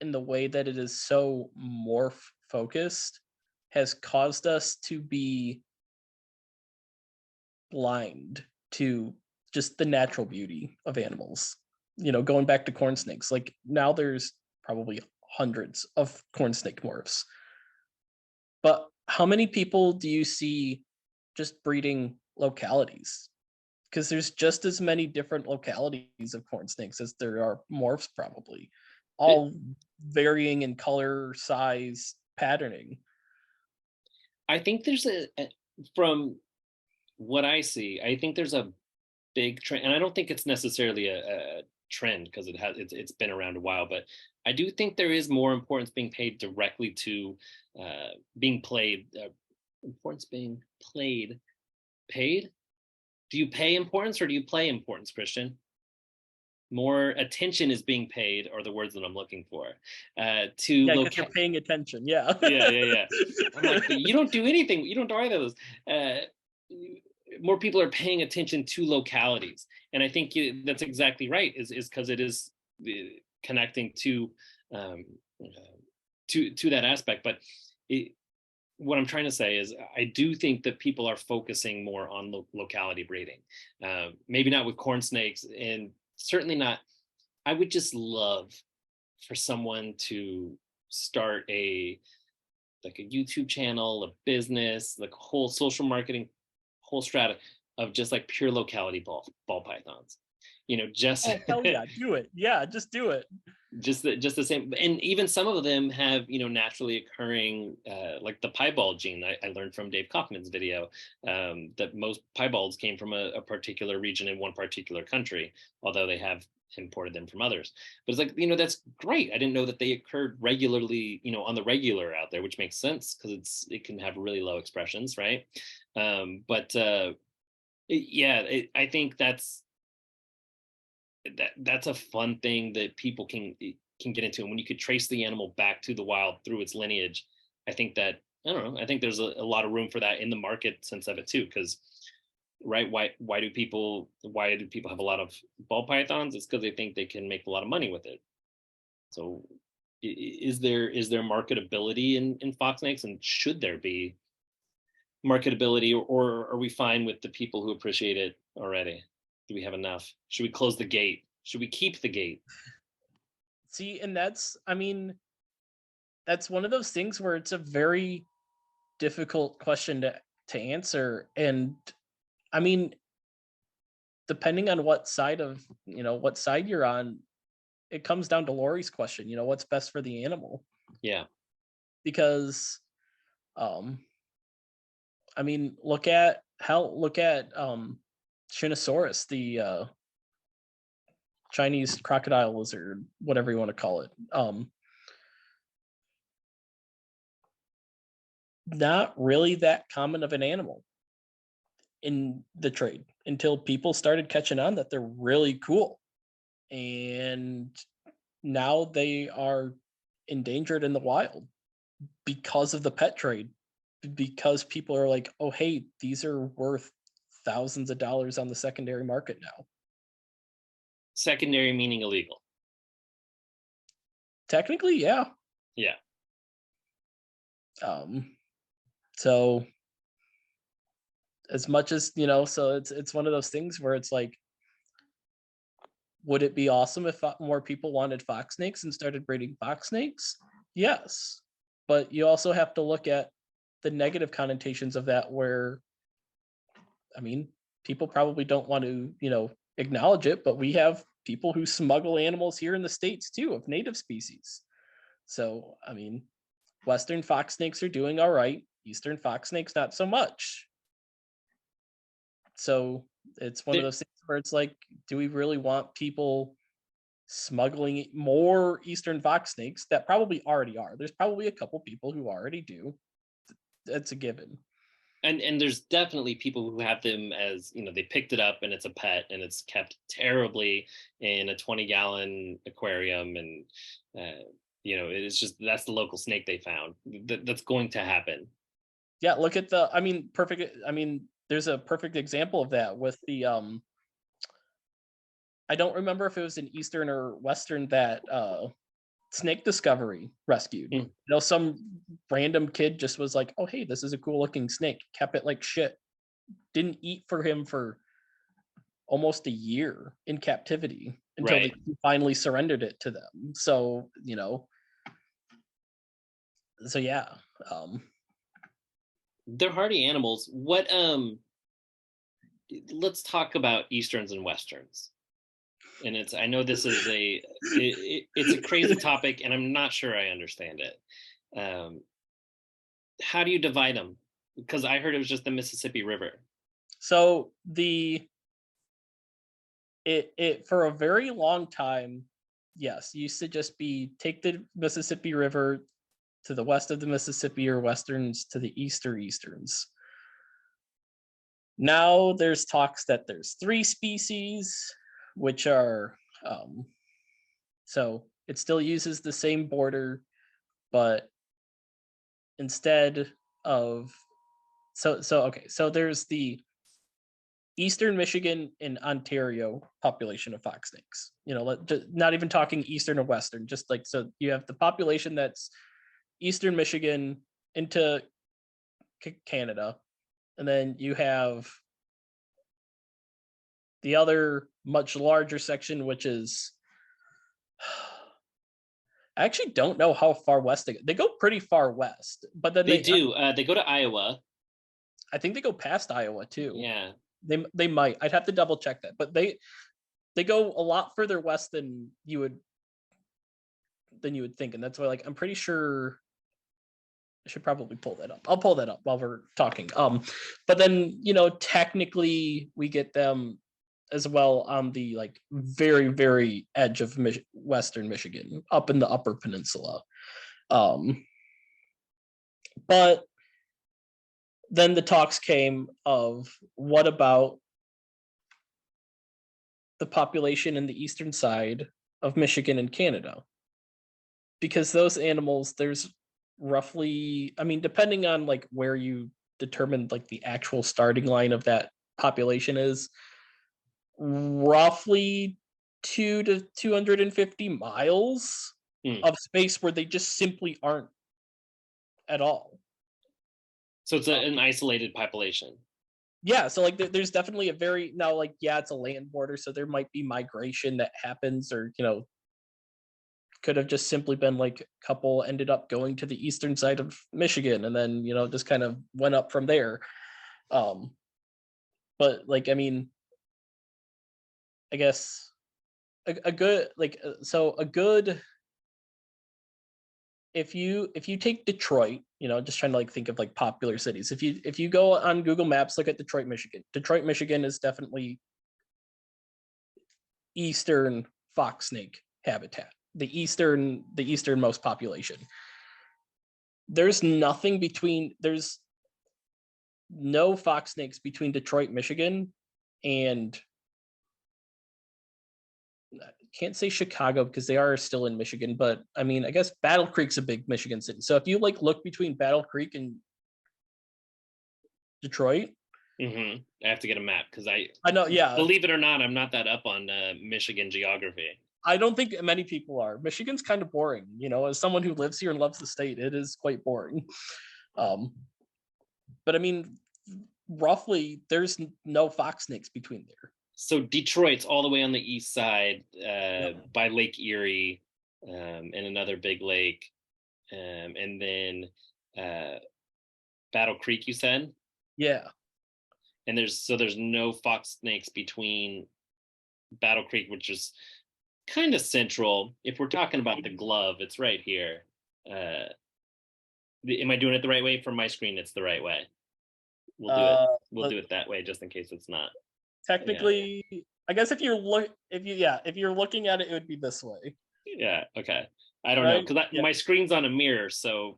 in the way that it is so morph focused, has caused us to be blind to just the natural beauty of animals. Going back to corn snakes, like now there's probably hundreds of corn snake morphs. But how many people do you see just breeding localities? Because there's just as many different localities of corn snakes as there are morphs, probably, all varying in color, size, patterning. I think there's from what I see, I think there's a big trend, and I don't think it's necessarily a trend, because it's been around a while, but I do think there is more importance being paid directly to being played. Importance being paid. Do you pay importance, or do you play importance, Christian? More attention is being paid, are the words that I'm looking for. Because you're paying attention. Yeah. yeah. I'm like, you don't do anything. You don't do either of those. More people are paying attention to localities, and I think that's exactly right. Is because it is connecting to that aspect. But what I'm trying to say is I do think that people are focusing more on locality breeding. Maybe not with corn snakes, and certainly not. I would just love for someone to start a YouTube channel, a business, like whole social marketing, whole strata of just like pure locality ball pythons. Just Oh hell yeah, do it. Yeah, just do it. just the same. And even some of them have naturally occurring like the piebald gene. I learned from Dave Kaufman's video that most piebalds came from a particular region in one particular country, although they have imported them from others. But it's like, that's great. I didn't know that they occurred regularly, on the regular out there, which makes sense because it can have really low expressions, right? I think that's a fun thing that people can get into. And when you could trace the animal back to the wild through its lineage, I think that, I don't know, I think there's a lot of room for that in the market sense of it too. Because right, why do people have a lot of ball pythons? It's because they think they can make a lot of money with it. So is there marketability in fox snakes, and should there be marketability, or are we fine with the people who appreciate it already? Do we have enough? Should we close the gate? Should we keep the gate? See, and that's one of those things where it's a very difficult question to answer. And I mean, depending on what side you're on, it comes down to Lori's question, what's best for the animal? Yeah. Because look at Shinosaurus, the Chinese crocodile lizard, whatever you want to call it. Not really that common of an animal in the trade until people started catching on that they're really cool. And now they are endangered in the wild because of the pet trade, because people are like, oh, hey, these are worth thousands of dollars on the secondary market now. Secondary meaning illegal. Technically, yeah. Yeah. So as much as, so it's one of those things where it's like, would it be awesome if more people wanted fox snakes and started breeding fox snakes? Yes. But you also have to look at the negative connotations of that, where, people probably don't want to, acknowledge it, but we have people who smuggle animals here in the States too, of native species. So, Western fox snakes are doing all right. Eastern fox snakes, not so much. So it's one of those things where it's like, do we really want people smuggling more Eastern fox snakes that probably already are? There's probably a couple people who already do. That's a given. And there's definitely people who have them as, they picked it up and it's a pet and it's kept terribly in a 20-gallon aquarium. And, it's just, that's the local snake they found. That's going to happen. Yeah. Look at there's a perfect example of that with the, I don't remember if it was in Eastern or Western that Snake Discovery rescued. Some random kid just was like, oh, hey, this is a cool looking snake. Kept it like shit. Didn't eat for him for almost a year in captivity until they finally surrendered it to them. So, so yeah. They're hardy animals. Let's talk about Easterns and Westerns. And I know this is it's a crazy topic, and I'm not sure I understand it. How do you divide them? Because I heard it was just the Mississippi River. So it for a very long time, yes, used to just be take the Mississippi River to the west of the Mississippi, or Westerns to the east or Easterns. Now there's talks that there's 3 species, which are so it still uses the same border, but instead of so there's the Eastern Michigan and Ontario population of fox snakes. Not even talking Eastern or Western, just like, so you have the population that's Eastern Michigan into Canada, and then you have the other much larger section, which is I actually don't know how far west they go. They go pretty far west, but then They do. They go to Iowa. I think they go past Iowa too. Yeah. They might. I'd have to double check that, but they go a lot further west than you would think, and that's why like I'm pretty sure I should probably pull that up. I'll pull that up while we're talking. But then technically we get them as well on the like very very edge of western Michigan, up in the Upper Peninsula. But then the talks came of what about the population in the eastern side of Michigan and Canada? Because those animals, there's roughly, I mean, depending on like where you determine like the actual starting line of that population is, roughly 200 to 250 miles of space where they just simply aren't at all. So it's an isolated population. Yeah, so like there's definitely a very now like it's a land border, so there might be migration that happens, or could have just simply been like a couple ended up going to the eastern side of Michigan and then just kind of went up from there. But like I mean, I guess a good like so a good if you take Detroit, just trying to like think of like popular cities. If you go on Google Maps, look at Detroit, Michigan. Detroit, Michigan is definitely eastern fox snake habitat. The easternmost population. There's no fox snakes between Detroit, Michigan, and can't say Chicago because they are still in Michigan, but I mean, I guess Battle Creek's a big Michigan city. So if you like look between Battle Creek and Detroit, I have to get a map because I know, yeah. Believe it or not, I'm not that up on Michigan geography. I don't think many people are. Michigan's kind of boring, as someone who lives here and loves the state, it is quite boring. But I mean, roughly, there's no fox snakes between there. So Detroit's all the way on the east side by Lake Erie and another big lake. And then Battle Creek, you said? Yeah. And there's no fox snakes between Battle Creek, which is kind of central. If we're talking about the glove, it's right here. Am I doing it the right way? From my screen, it's the right way. We'll do it. We'll do it that way, just in case it's not. Technically, yeah. I guess if you're looking at it, it would be this way. Yeah. Okay. I don't know because my screen's on a mirror, so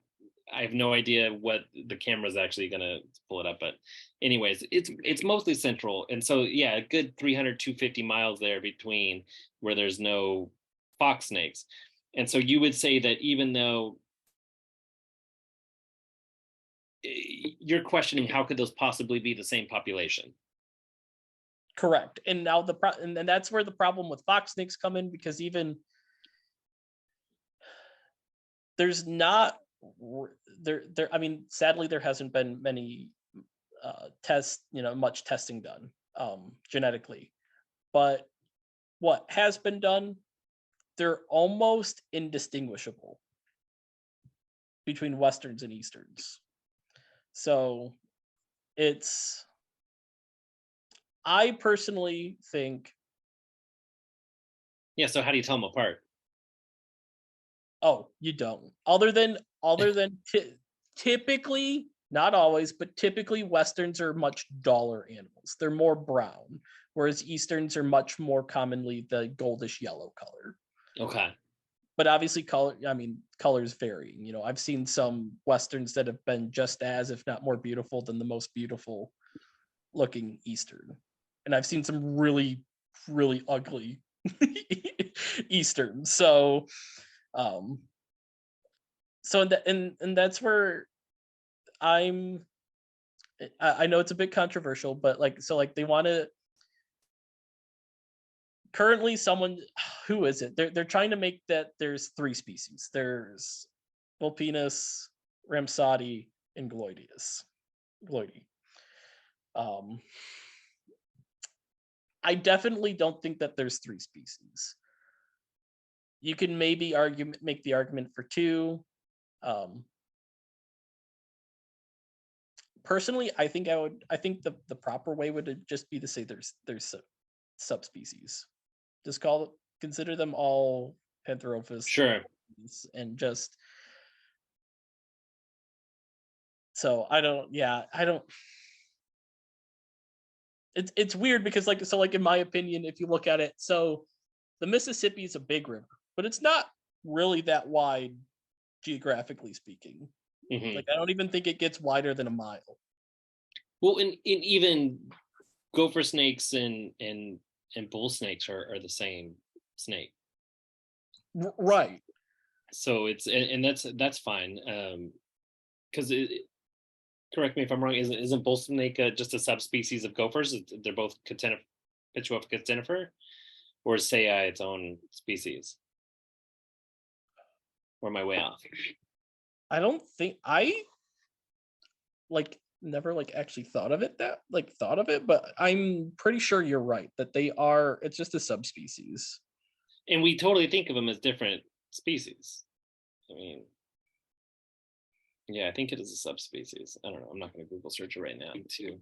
I have no idea what the camera's actually gonna pull it up. But anyways, it's mostly central, and so a good 250 miles there between where there's no fox snakes. And so you would say that even though you're questioning how could those possibly be the same population? Correct. And now and that's where the problem with fox snakes come in, because even there's not there I mean, sadly there hasn't been many much testing done genetically. But what has been done, they're almost indistinguishable between westerns and easterns. So I personally think. Yeah. So how do you tell them apart? Oh, you don't. Other than typically, not always, but typically westerns are much duller animals. They're more brown, whereas easterns are much more commonly the goldish yellow color. Okay. But obviously colors vary. I've seen some westerns that have been just as, if not more beautiful than the most beautiful looking eastern. And I've seen some really, really ugly easterns. So and that's where I know it's a bit controversial, but they want to currently who is it? They're trying to make that there's 3 species. There's Vulpinus, Ramsati, and Gloideus. Lloydie. I definitely don't think that there's 3 species. You can maybe make the argument for 2. Personally, I think the proper way would just be to say there's subspecies. Just consider them all Pantherophis. Sure. And just so I don't. It's weird because in my opinion, if you look at it, so the Mississippi is a big river, but it's not really that wide geographically speaking. Mhm. I don't even think it gets wider than a mile. Well, and even gopher snakes and bull snakes are the same snake. Right. So it's and that's fine. Because correct me if I'm wrong. Isn't bull snake just a subspecies of gophers? They're both Pituopa catenifer, or is Seai its own species? Or am I way off? I don't think I never actually thought of it but I'm pretty sure you're right that it's just a subspecies. And we totally think of them as different species. I mean, yeah, I think it is a subspecies. I don't know. I'm not going to Google search it right now. Too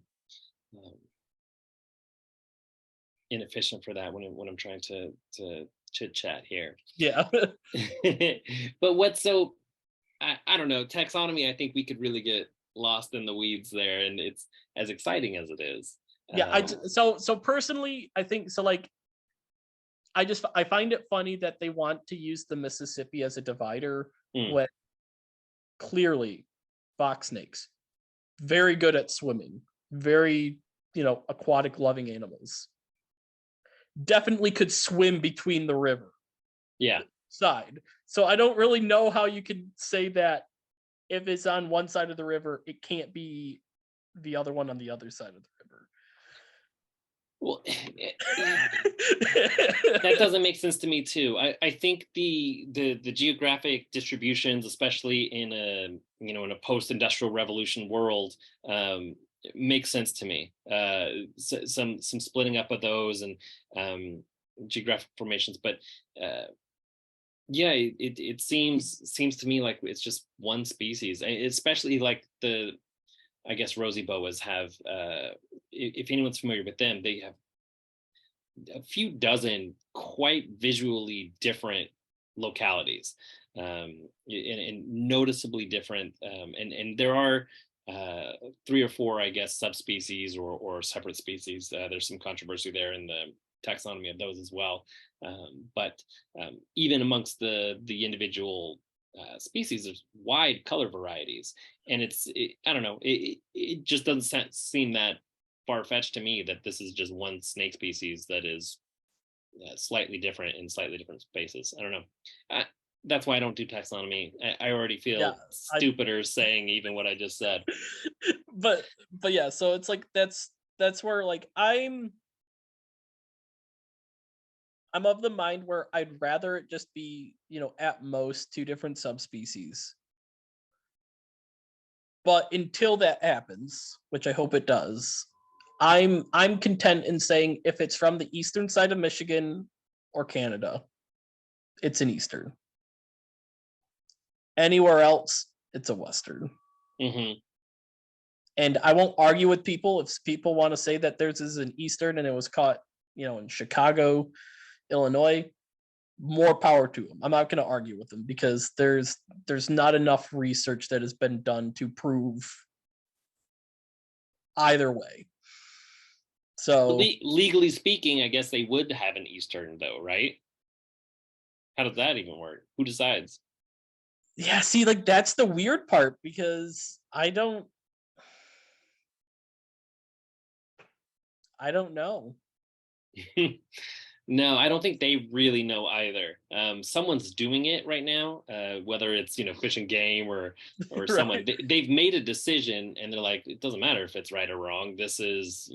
inefficient for that when I'm trying to chit chat here. Yeah. But what's so I don't know, taxonomy, I think we could really get lost in the weeds there, and it's as exciting as it is. Yeah, so personally, I think so. I find it funny that they want to use the Mississippi as a divider when clearly fox snakes, very good at swimming, very aquatic loving animals, definitely could swim between the river. Yeah. Side. So I don't really know how you could say that if it's on one side of the river, it can't be the other one on the other side of the river. Well, that doesn't make sense to me too. I think the geographic distributions, especially in a post-industrial revolution world, makes sense to me. Some splitting up of those and geographic formations, but yeah, it seems to me like it's just one species, especially I guess rosy boas have, if anyone's familiar with them, they have a few dozen quite visually different localities, and noticeably different, and there are 3 or 4, I guess, subspecies or separate species. There's some controversy there in the taxonomy of those as well, but even amongst the individual species, there's wide color varieties, and I don't know, it just doesn't seem that far-fetched to me that this is just one snake species that is slightly different in slightly different spaces. I don't know. That's why I don't do taxonomy. I already feel stupider saying even what I just said. But yeah, so it's that's where I'm of the mind where I'd rather it just be, at most 2 different subspecies. But until that happens, which I hope it does, I'm content in saying if it's from the eastern side of Michigan or Canada, it's an eastern. Anywhere else, it's a western. Mm-hmm. And I won't argue with people if people want to say that theirs is an eastern and it was caught, in Chicago, Illinois. More power to them. I'm not going to argue with them because there's not enough research that has been done to prove either way. So legally speaking, I guess they would have an eastern though, right? How does that even work? Who decides? Yeah, see, that's the weird part because I don't know. No, I don't think they really know either. Someone's doing it right now, whether it's Fish and Game or Right. someone. They've made a decision, and they're like, it doesn't matter if it's right or wrong. This is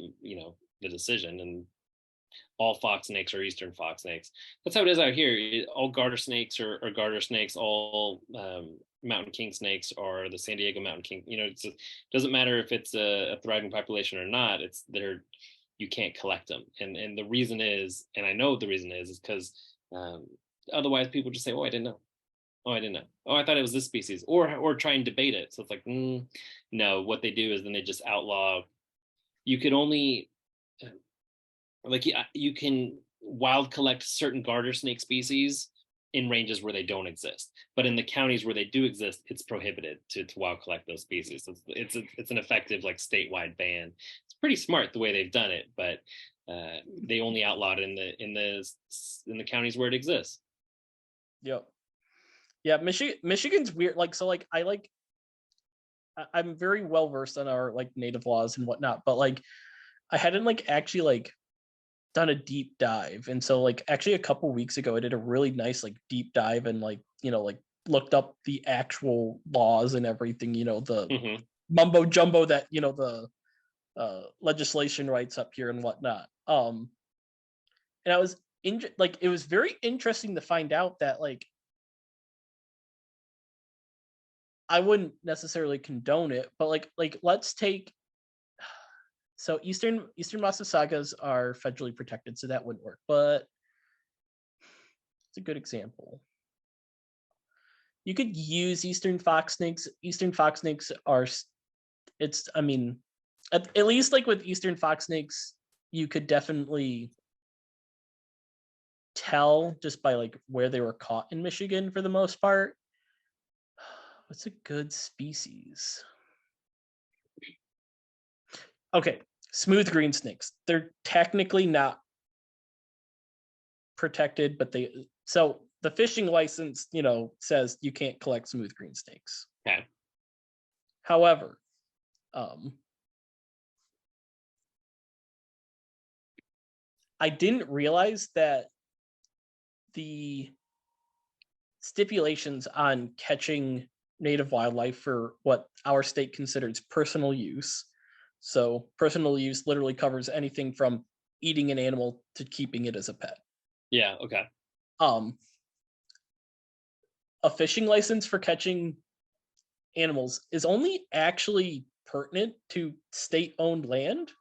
the decision, and all fox snakes are eastern fox snakes. That's how it is out here. All garter snakes are garter snakes. All mountain king snakes are the San Diego mountain king. It doesn't matter if it's a thriving population or not. It's there. You can't collect them, and the reason is, and I know the reason is because otherwise people just say, "Oh, I didn't know. Oh, I didn't know. Oh, I thought it was this species," or try and debate it. So it's like, no. What they do is then they just outlaw. You could only you can wild collect certain garter snake species in ranges where they don't exist, but in the counties where they do exist, it's prohibited to wild collect those species. So it's an effective like statewide ban. It's pretty smart the way they've done it, but they only outlawed it in the counties where it exists. Yep. Yeah, Michigan's weird. I'm very well versed on our like native laws and whatnot, but like I hadn't like actually like done a deep dive. And so like actually a couple weeks ago I did a really nice like deep dive and like, like looked up the actual laws and everything, the mumbo jumbo that, the legislation writes up here and whatnot. And I was it was very interesting to find out that like I wouldn't necessarily condone it, but like let's take so Eastern Massasaugas are federally protected, so that wouldn't work. But it's a good example. You could use Eastern fox snakes. Eastern fox snakes are, at least like with Eastern fox snakes, you could definitely tell just by like where they were caught in Michigan for the most part. What's a good species? Okay, smooth green snakes. They're technically not protected, but so the fishing license, says you can't collect smooth green snakes. Okay. However, I didn't realize that the stipulations on catching native wildlife for what our state considers personal use. So personal use literally covers anything from eating an animal to keeping it as a pet. Yeah, okay. A fishing license for catching animals is only actually pertinent to state-owned land.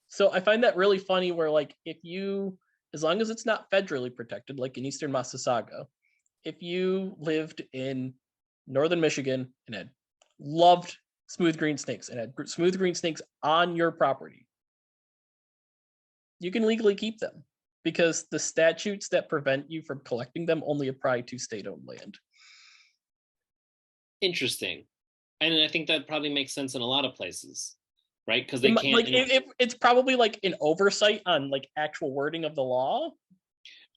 So I find that really funny where like as long as it's not federally protected, like in Eastern Massasauga, if you lived in northern Michigan and had loved smooth green snakes and had smooth green snakes on your property, you can legally keep them because the statutes that prevent you from collecting them only apply to state-owned land. Interesting. And I think that probably makes sense in a lot of places, right? Because they can't like it's probably like an oversight on like actual wording of the law.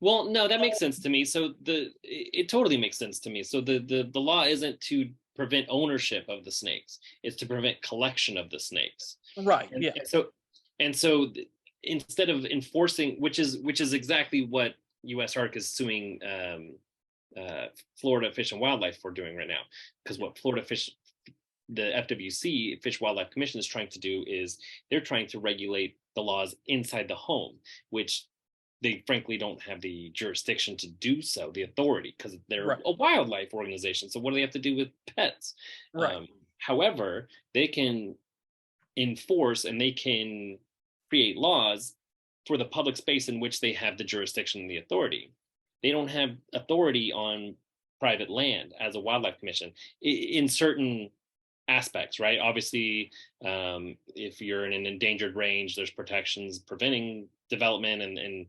Well, no, that makes sense to me. So it totally makes sense to me. So the law isn't to prevent ownership of the snakes; it's to prevent collection of the snakes. Right. Yeah. And so instead of enforcing, which is exactly what U.S. ARC is suing Florida Fish and Wildlife for doing right now, because what the FWC, Fish Wildlife Commission, is trying to do is they're trying to regulate the laws inside the home, which they frankly don't have the jurisdiction to do so, the authority, because they're a wildlife organization. So what do they have to do with pets? Right. However, they can enforce and they can create laws for the public space in which they have the jurisdiction and the authority. They don't have authority on private land as a wildlife commission in certain aspects, right? Obviously, if you're in an endangered range, there's protections preventing development and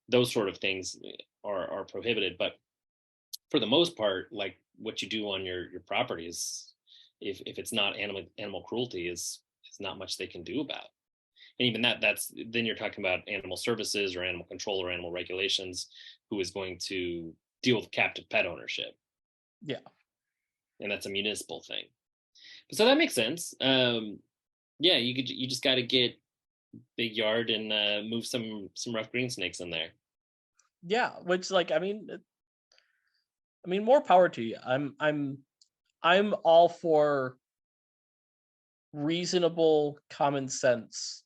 those sort of things are prohibited. But for the most part, like what you do on your property is, if it's not animal cruelty, is not much they can do about. And even that's then you're talking about animal services or animal control or animal regulations, who is going to deal with captive pet ownership. Yeah. And that's a municipal thing. So that makes sense. Yeah, you just got to get big yard and move some rough green snakes in there. Yeah, which like I mean more power to you. I'm all for reasonable common sense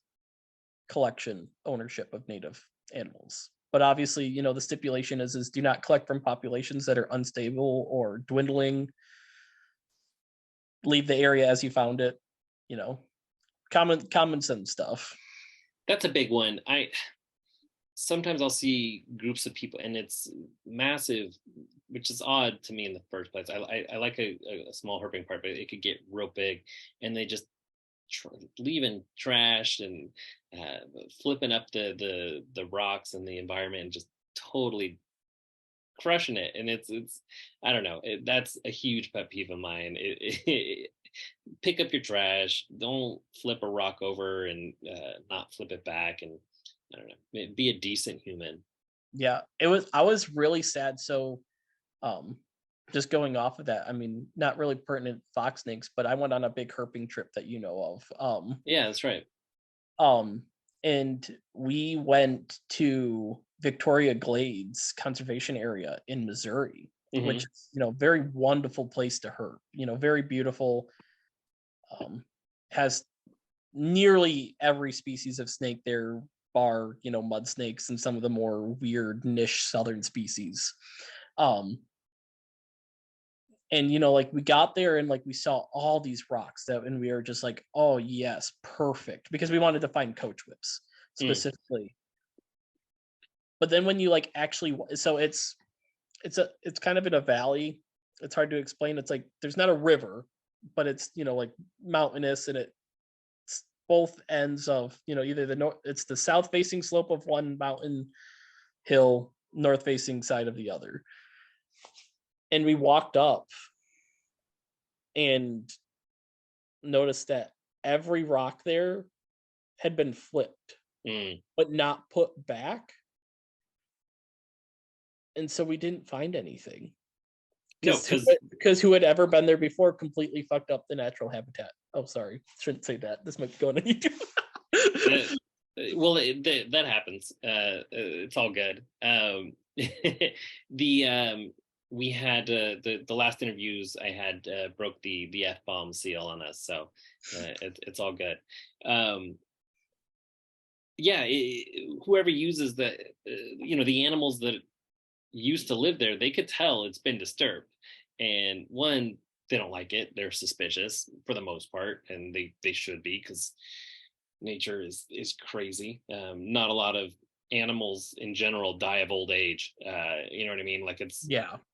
collection ownership of native animals. But obviously, the stipulation is do not collect from populations that are unstable or dwindling. Leave the area as you found it. Common sense stuff. That's a big one. Sometimes I'll see groups of people and it's massive, which is odd to me in the first place. I like a small herping park, but it could get real big, and they just leaving trash and flipping up the rocks and the environment and just totally crushing it. And it's I don't know. That's a huge pet peeve of mine. Pick up your trash. Don't flip a rock over and not flip it back. And I don't know. Be a decent human. Yeah, I was really sad. So, just going off of that, I mean, not really pertinent fox snakes, but I went on a big herping trip that you know of. Yeah, that's right. And we went to Victoria Glades Conservation Area in Missouri, which is, very wonderful place to herp. Very beautiful. Has nearly every species of snake there, bar, mud snakes and some of the more weird niche southern species. And like we got there and like we saw all these rocks and we were just like, oh yes, perfect, because we wanted to find coach whips specifically. But then when you like actually, so it's kind of in a valley. It's hard to explain. It's like there's not a river, but it's like mountainous, and it's both ends of either the north. It's the south facing slope of one mountain hill, north facing side of the other. And we walked up and noticed that every rock there had been flipped, but not put back. And so we didn't find anything. Because who had ever been there before completely fucked up the natural habitat. Oh, sorry. Shouldn't say that. This might be going on YouTube. Well, that happens. It's all good. We had the last interviews I had broke the F-bomb seal on us, so it's all good. Whoever uses the animals that used to live there, they could tell it's been disturbed, and one, they don't like it. They're suspicious for the most part, and they should be, because nature is crazy. Not a lot of animals in general die of old age. You know what I mean? Like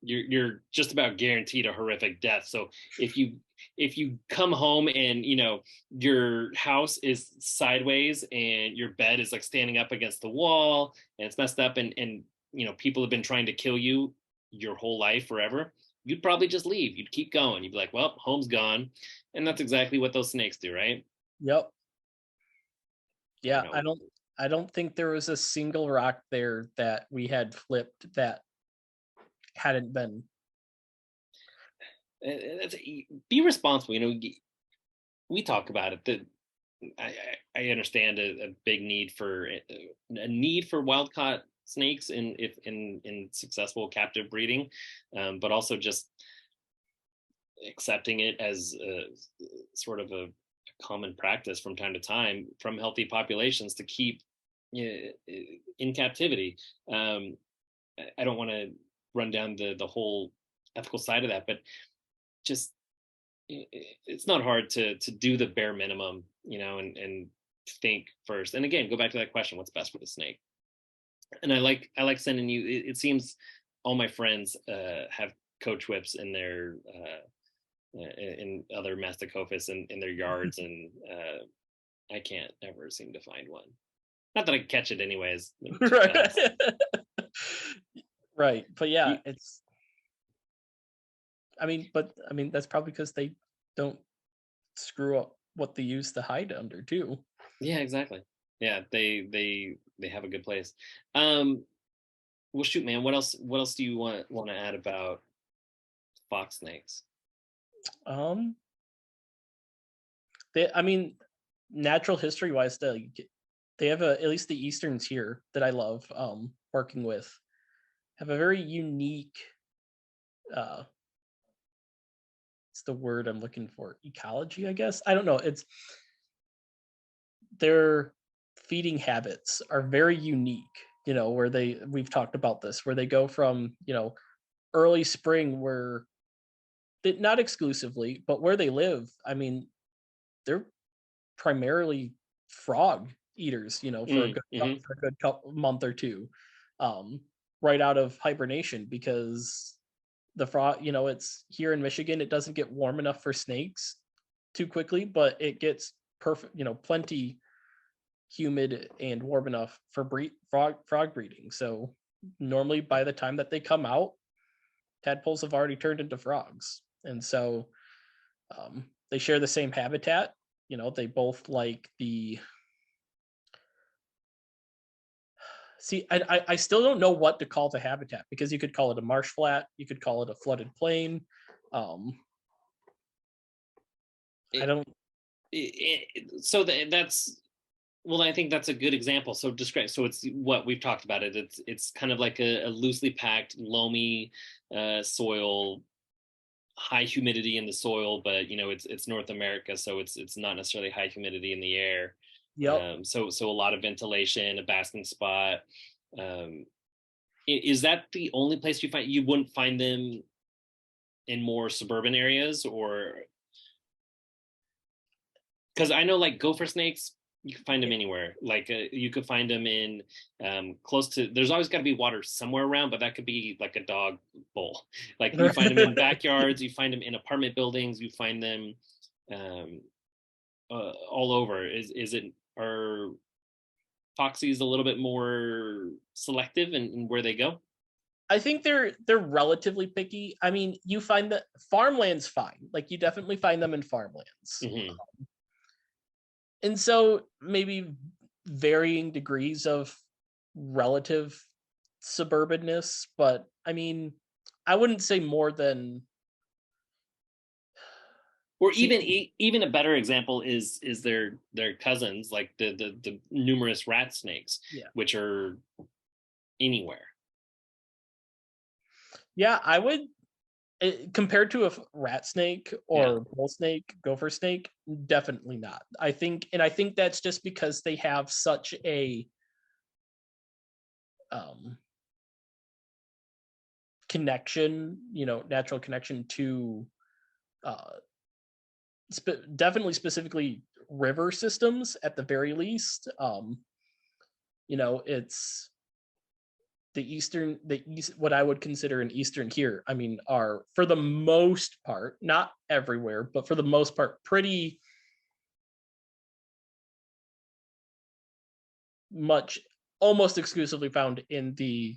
you're just about guaranteed a horrific death. So if you come home and your house is sideways and your bed is like standing up against the wall and it's messed up, and people have been trying to kill you your whole life forever, you'd probably just leave. You'd keep going. You'd be like, well, home's gone. And that's exactly what those snakes do, right? Yep. Yeah, I don't think there was a single rock there that we had flipped that hadn't been. Be responsible. We talk about it. That I understand a big need for wild caught snakes in successful captive breeding, but also just accepting it as sort of a common practice from time to time from healthy populations to keep in captivity. I don't want to run down the whole ethical side of that, but just it's not hard to do the bare minimum, and think first. And again, go back to that question: what's best for the snake? And I like sending you. It seems all my friends have coach whips in their in other masticophis in their yards, and I can't ever seem to find one. Not that I catch it anyways. Right. Right. But yeah, I mean, that's probably because they don't screw up what they use to hide under too. Yeah, exactly. Yeah, they have a good place. Well, shoot, man. What else do you want to add about fox snakes? Natural history wise, they have at least the easterns here that I love working with, have a very unique it's the word I'm looking for, ecology, I guess. I don't know. They're feeding habits are very unique, where we've talked about this, where they go from, early spring where not exclusively, but where they live, I mean, they're primarily frog eaters, for a good Mm-hmm. month or two, right out of hibernation, because the frog, it's here in Michigan, it doesn't get warm enough for snakes too quickly, but it gets perfect, plenty humid and warm enough for frog breeding. So normally by the time that they come out, tadpoles have already turned into frogs. And so they share the same habitat. They both like the. See, I still don't know what to call the habitat, because you could call it a marsh flat, you could call it a flooded plain. I don't. That's, well, I think that's a good example. So describe. So it's what we've talked about it. It's kind of like a loosely packed, loamy soil, high humidity in the soil, but it's North America, so it's not necessarily high humidity in the air. Yep. So a lot of ventilation, a basking spot. Is that the only place you wouldn't find them in more suburban areas? Or because I know like gopher snakes, you can find them anywhere. Like you could find them in close to. There's always got to be water somewhere around, but that could be like a dog bowl. Like you find them in backyards, you find them in apartment buildings, you find them all over. Is it, are foxes a little bit more selective in where they go? I think they're relatively picky. I mean, you find that farmland's fine. Like you definitely find them in farmlands. Mm-hmm. And so maybe varying degrees of relative suburbanness, but I mean, I wouldn't say more than. Or even a better example is their cousins, like the numerous rat snakes, Yeah. which are anywhere. Yeah, I would, compared to a rat snake or bull snake, gopher snake, definitely not. I think that's just because they have such a connection, natural connection to definitely specifically river systems at the very least. It's the east, what I would consider an eastern here, I mean, are for the most part, not everywhere, but for the most part, pretty much almost exclusively found in the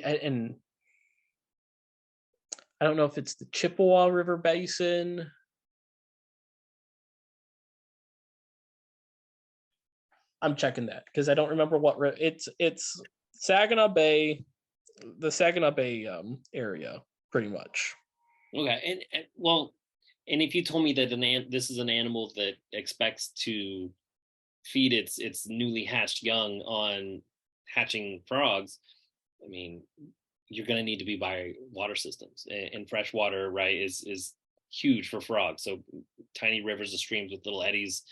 and I don't know if it's the Chippewa River Basin. I'm checking that because I don't remember what it's Saginaw Bay, the Saginaw Bay area, pretty much. Okay, and if you told me that this is an animal that expects to feed its newly hatched young on hatching frogs, I mean, you're going to need to be by water systems, and fresh water, right, is huge for frogs. So tiny rivers and streams with little eddies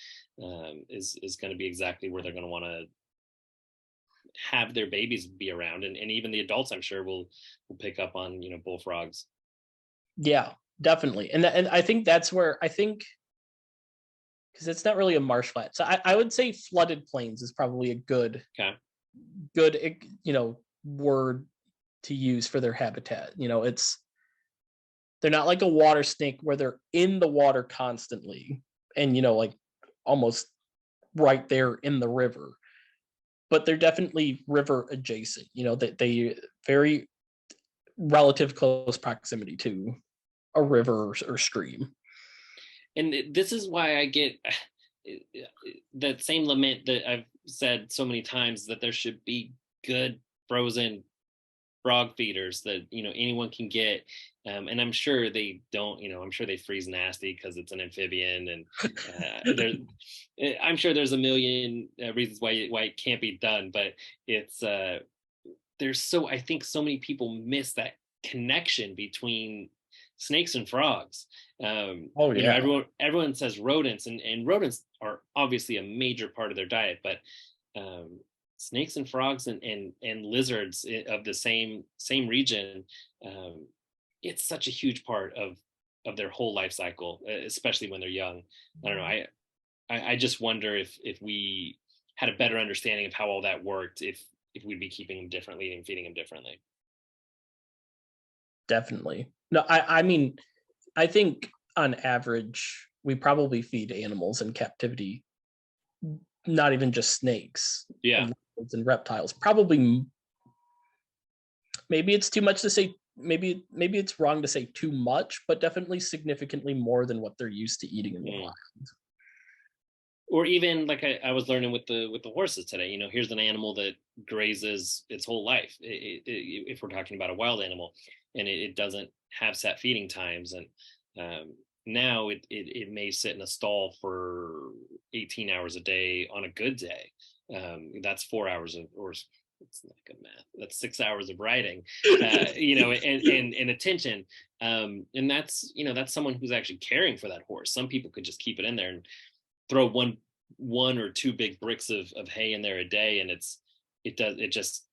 is going to be exactly where they're going to want to have their babies be around, and even the adults, I'm sure, will pick up on bullfrogs. Yeah, definitely, and I think that's where because it's not really a marsh flat, so I would say flooded plains is probably a good word to use for their habitat. They're not like a water snake where they're in the water constantly and like almost right there in the river, but they're definitely river adjacent. They very relative close proximity to a river or stream. And this is why I get that same lament that I've said so many times, that there should be good frozen frog feeders that anyone can get, and I'm sure they don't. I'm sure they freeze nasty because it's an amphibian, and I'm sure there's a million reasons why it can't be done. But it's I think so many people miss that connection between snakes and frogs. Oh, You know, yeah. everyone says rodents, and rodents are obviously a major part of their diet, but snakes and frogs and lizards of the same region, it's such a huge part of their whole life cycle, especially when they're young. I don't know. I just wonder if we had a better understanding of how all that worked, if we'd be keeping them differently and feeding them differently. Definitely. No, I mean, I think on average, we probably feed animals in captivity, not even just snakes Yeah. and lizards and reptiles. Probably, maybe it's too much to say. Maybe it's wrong to say too much, but definitely significantly more than what they're used to eating in the wild. Or even like I was learning with the horses today. You know, here's an animal that grazes its whole life. If we're talking about a wild animal, and it doesn't have set feeding times, and now it may sit in a stall for 18 hours a day on a good day. That's 4 hours of, or it's not good math. That's 6 hours of riding, you know, and attention. And that's, you know, that's someone who's actually caring for that horse. Some people could just keep it in there and throw one or two big bricks of hay in there a day, and it just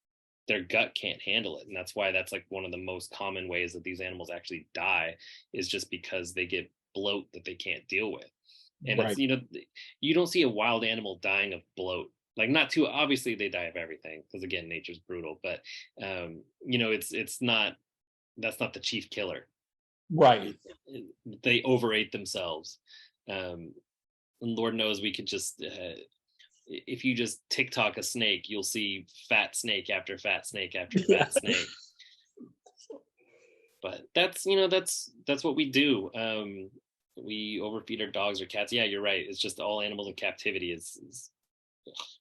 their gut can't handle it. And that's why that's like one of the most common ways that these animals actually die, is just because they get bloat that they can't deal with. And Right. it's, you know, you don't see a wild animal dying of bloat. Like, not too obviously they die of everything, because again, nature's brutal, but you know, it's not, that's not the chief killer. Right. They overate themselves. And Lord knows we could just if you just TikTok a snake, you'll see fat snake after fat snake after fat snake. But that's, you know, that's what we do. We overfeed our dogs or cats. Yeah, you're right. It's just all animals in captivity is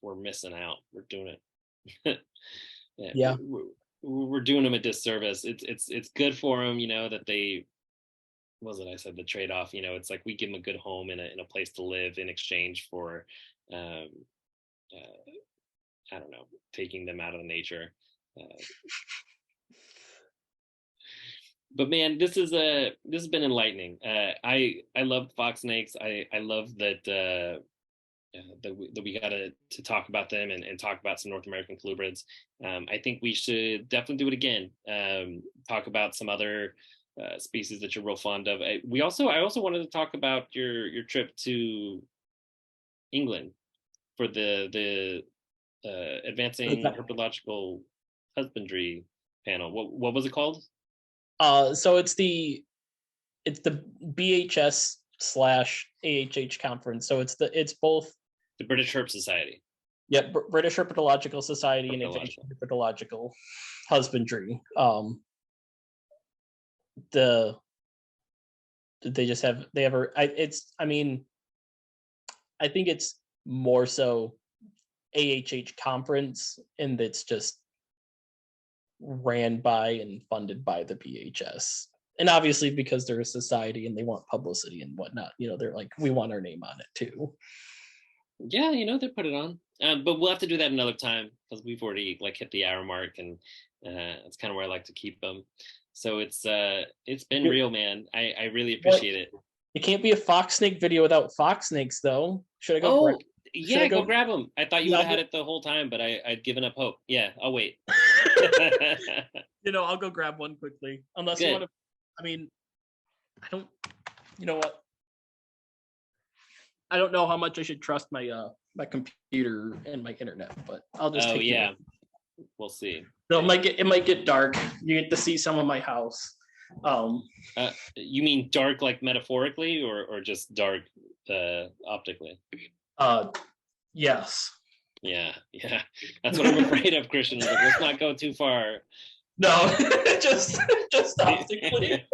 we're missing out. We're doing it. Yeah. We're doing them a disservice. It's good for them, you know, that they, what was it I said, the trade-off, you know, it's like we give them a good home and a place to live in exchange for I don't know, taking them out of nature. But man, this has been enlightening. I love fox snakes. I love that that we got to talk about them and talk about some North American colubrids. I think we should definitely do it again. Talk about some other species that you're real fond of. I also wanted to talk about your trip to England for the advancing herpetological husbandry panel. What was it called? So it's the BHS / AHH conference. So it's both The British Herp Society. Yep, British Herpetological Society and Advanced Herpetological Husbandry. They just have I think it's more so AHH conference, and it's just ran by and funded by the BHS. And obviously because they're a society and they want publicity and whatnot, you know, they're like, we want our name on it too. Yeah, you know, they put it on. But we'll have to do that another time, because we've already like hit the hour mark, and it's kind of where I like to keep them. So it's been real, man. I really appreciate it. It can't be a fox snake video without fox snakes, though. Should I go? Yeah, go grab them. I thought you would have had it the whole time, but I'd given up hope. Yeah, I'll wait. You know, I'll go grab one quickly. Unless you want to. I mean, I don't. You know what? I don't know how much I should trust my my computer and my internet, but I'll just. Oh yeah, we'll see. So it might get dark. You get to see some of my house. You mean dark like metaphorically, or just dark optically? Yes. Yeah. That's what I'm afraid of, Christian. Like, let's not go too far. No, just optically.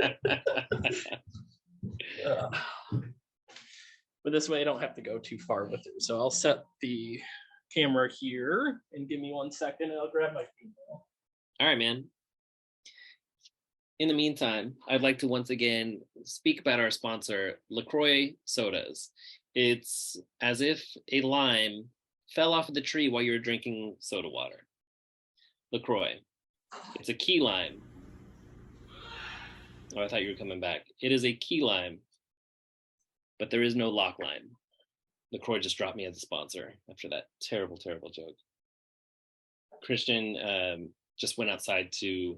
But this way I don't have to go too far with it. So I'll set the camera here, and give me 1 second and I'll grab my email. All right, man. In the meantime, I'd like to once again speak about our sponsor, LaCroix Sodas. It's as if a lime fell off of the tree while you were drinking soda water. LaCroix. It's a key lime. Oh, I thought you were coming back. It is a key lime, but there is no lock lime. LaCroix just dropped me as a sponsor after that terrible, terrible joke. Christian just went outside to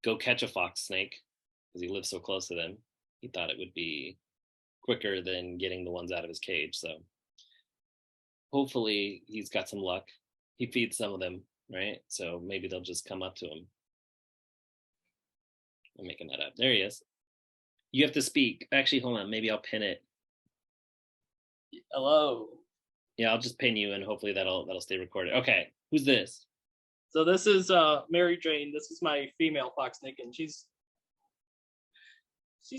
go catch a fox snake because he lives so close to them. He thought it would be quicker than getting the ones out of his cage. So hopefully he's got some luck. He feeds some of them, right? So maybe they'll just come up to him. I'm making that up. There he is. You have to speak. Actually, hold on. Maybe I'll pin it. Hello. Yeah, I'll just pin you, and hopefully that'll stay recorded. Okay, who's this? So this is Mary Jane. This is my female fox snake, and she's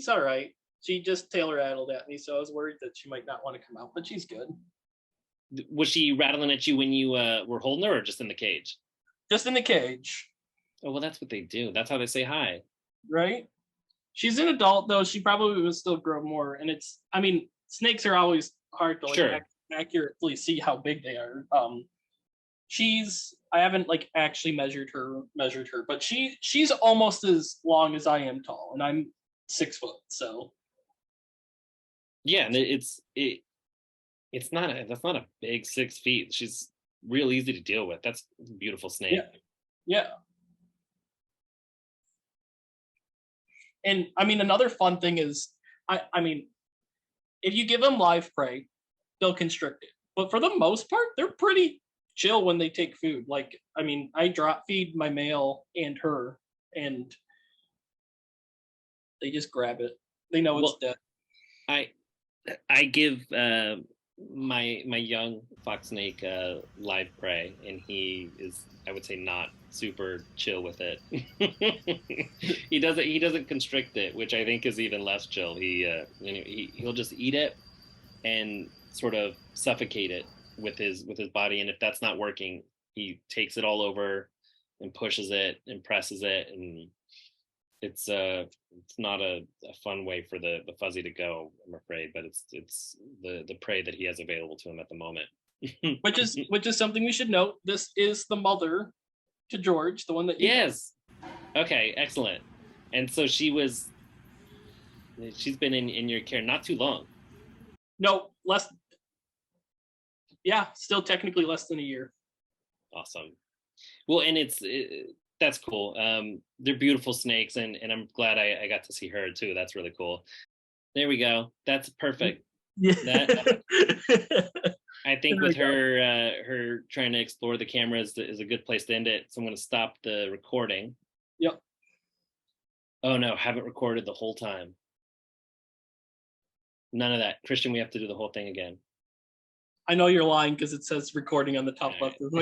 all right. She just tail rattled at me, so I was worried that she might not want to come out, but she's good. Was she rattling at you when you were holding her, or just in the cage? Just in the cage. Oh, well, that's what they do. That's how they say hi. Right? She's an adult, though. She probably will still grow more. And snakes are always hard to accurately see how big they are. I haven't actually measured her, but she's almost as long as I am tall, and I'm 6 foot. So yeah, and that's not a big 6 feet. She's real easy to deal with. That's a beautiful snake. Yeah. And another fun thing is, if you give them live prey, they'll constrict it. But for the most part, they're pretty chill when they take food. I drop feed my male and her, and they just grab it. They know it's dead. I give my young fox snake live prey, and he is, I would say, not super chill with it. he doesn't constrict it, which I think is even less chill. He'll just eat it and sort of suffocate it with his body, and if that's not working, he takes it all over and pushes it and presses it, and it's not a fun way for the fuzzy to go, I'm afraid, but it's the prey that he has available to him at the moment. which is something we should note. This is the mother to George, the one that yes. Okay, excellent. And so she's been in your care not too long. No, less. Yeah, still technically less than a year. Awesome. Well, and that's cool. They're beautiful snakes, and I'm glad I got to see her too. That's really cool. There we go. That's perfect. Yeah. I think with her trying to explore the cameras is a good place to end it. So I'm going to stop the recording. Yep. Oh no, haven't recorded the whole time. None of that. Christian, we have to do the whole thing again. I know you're lying because it says recording on the top left of the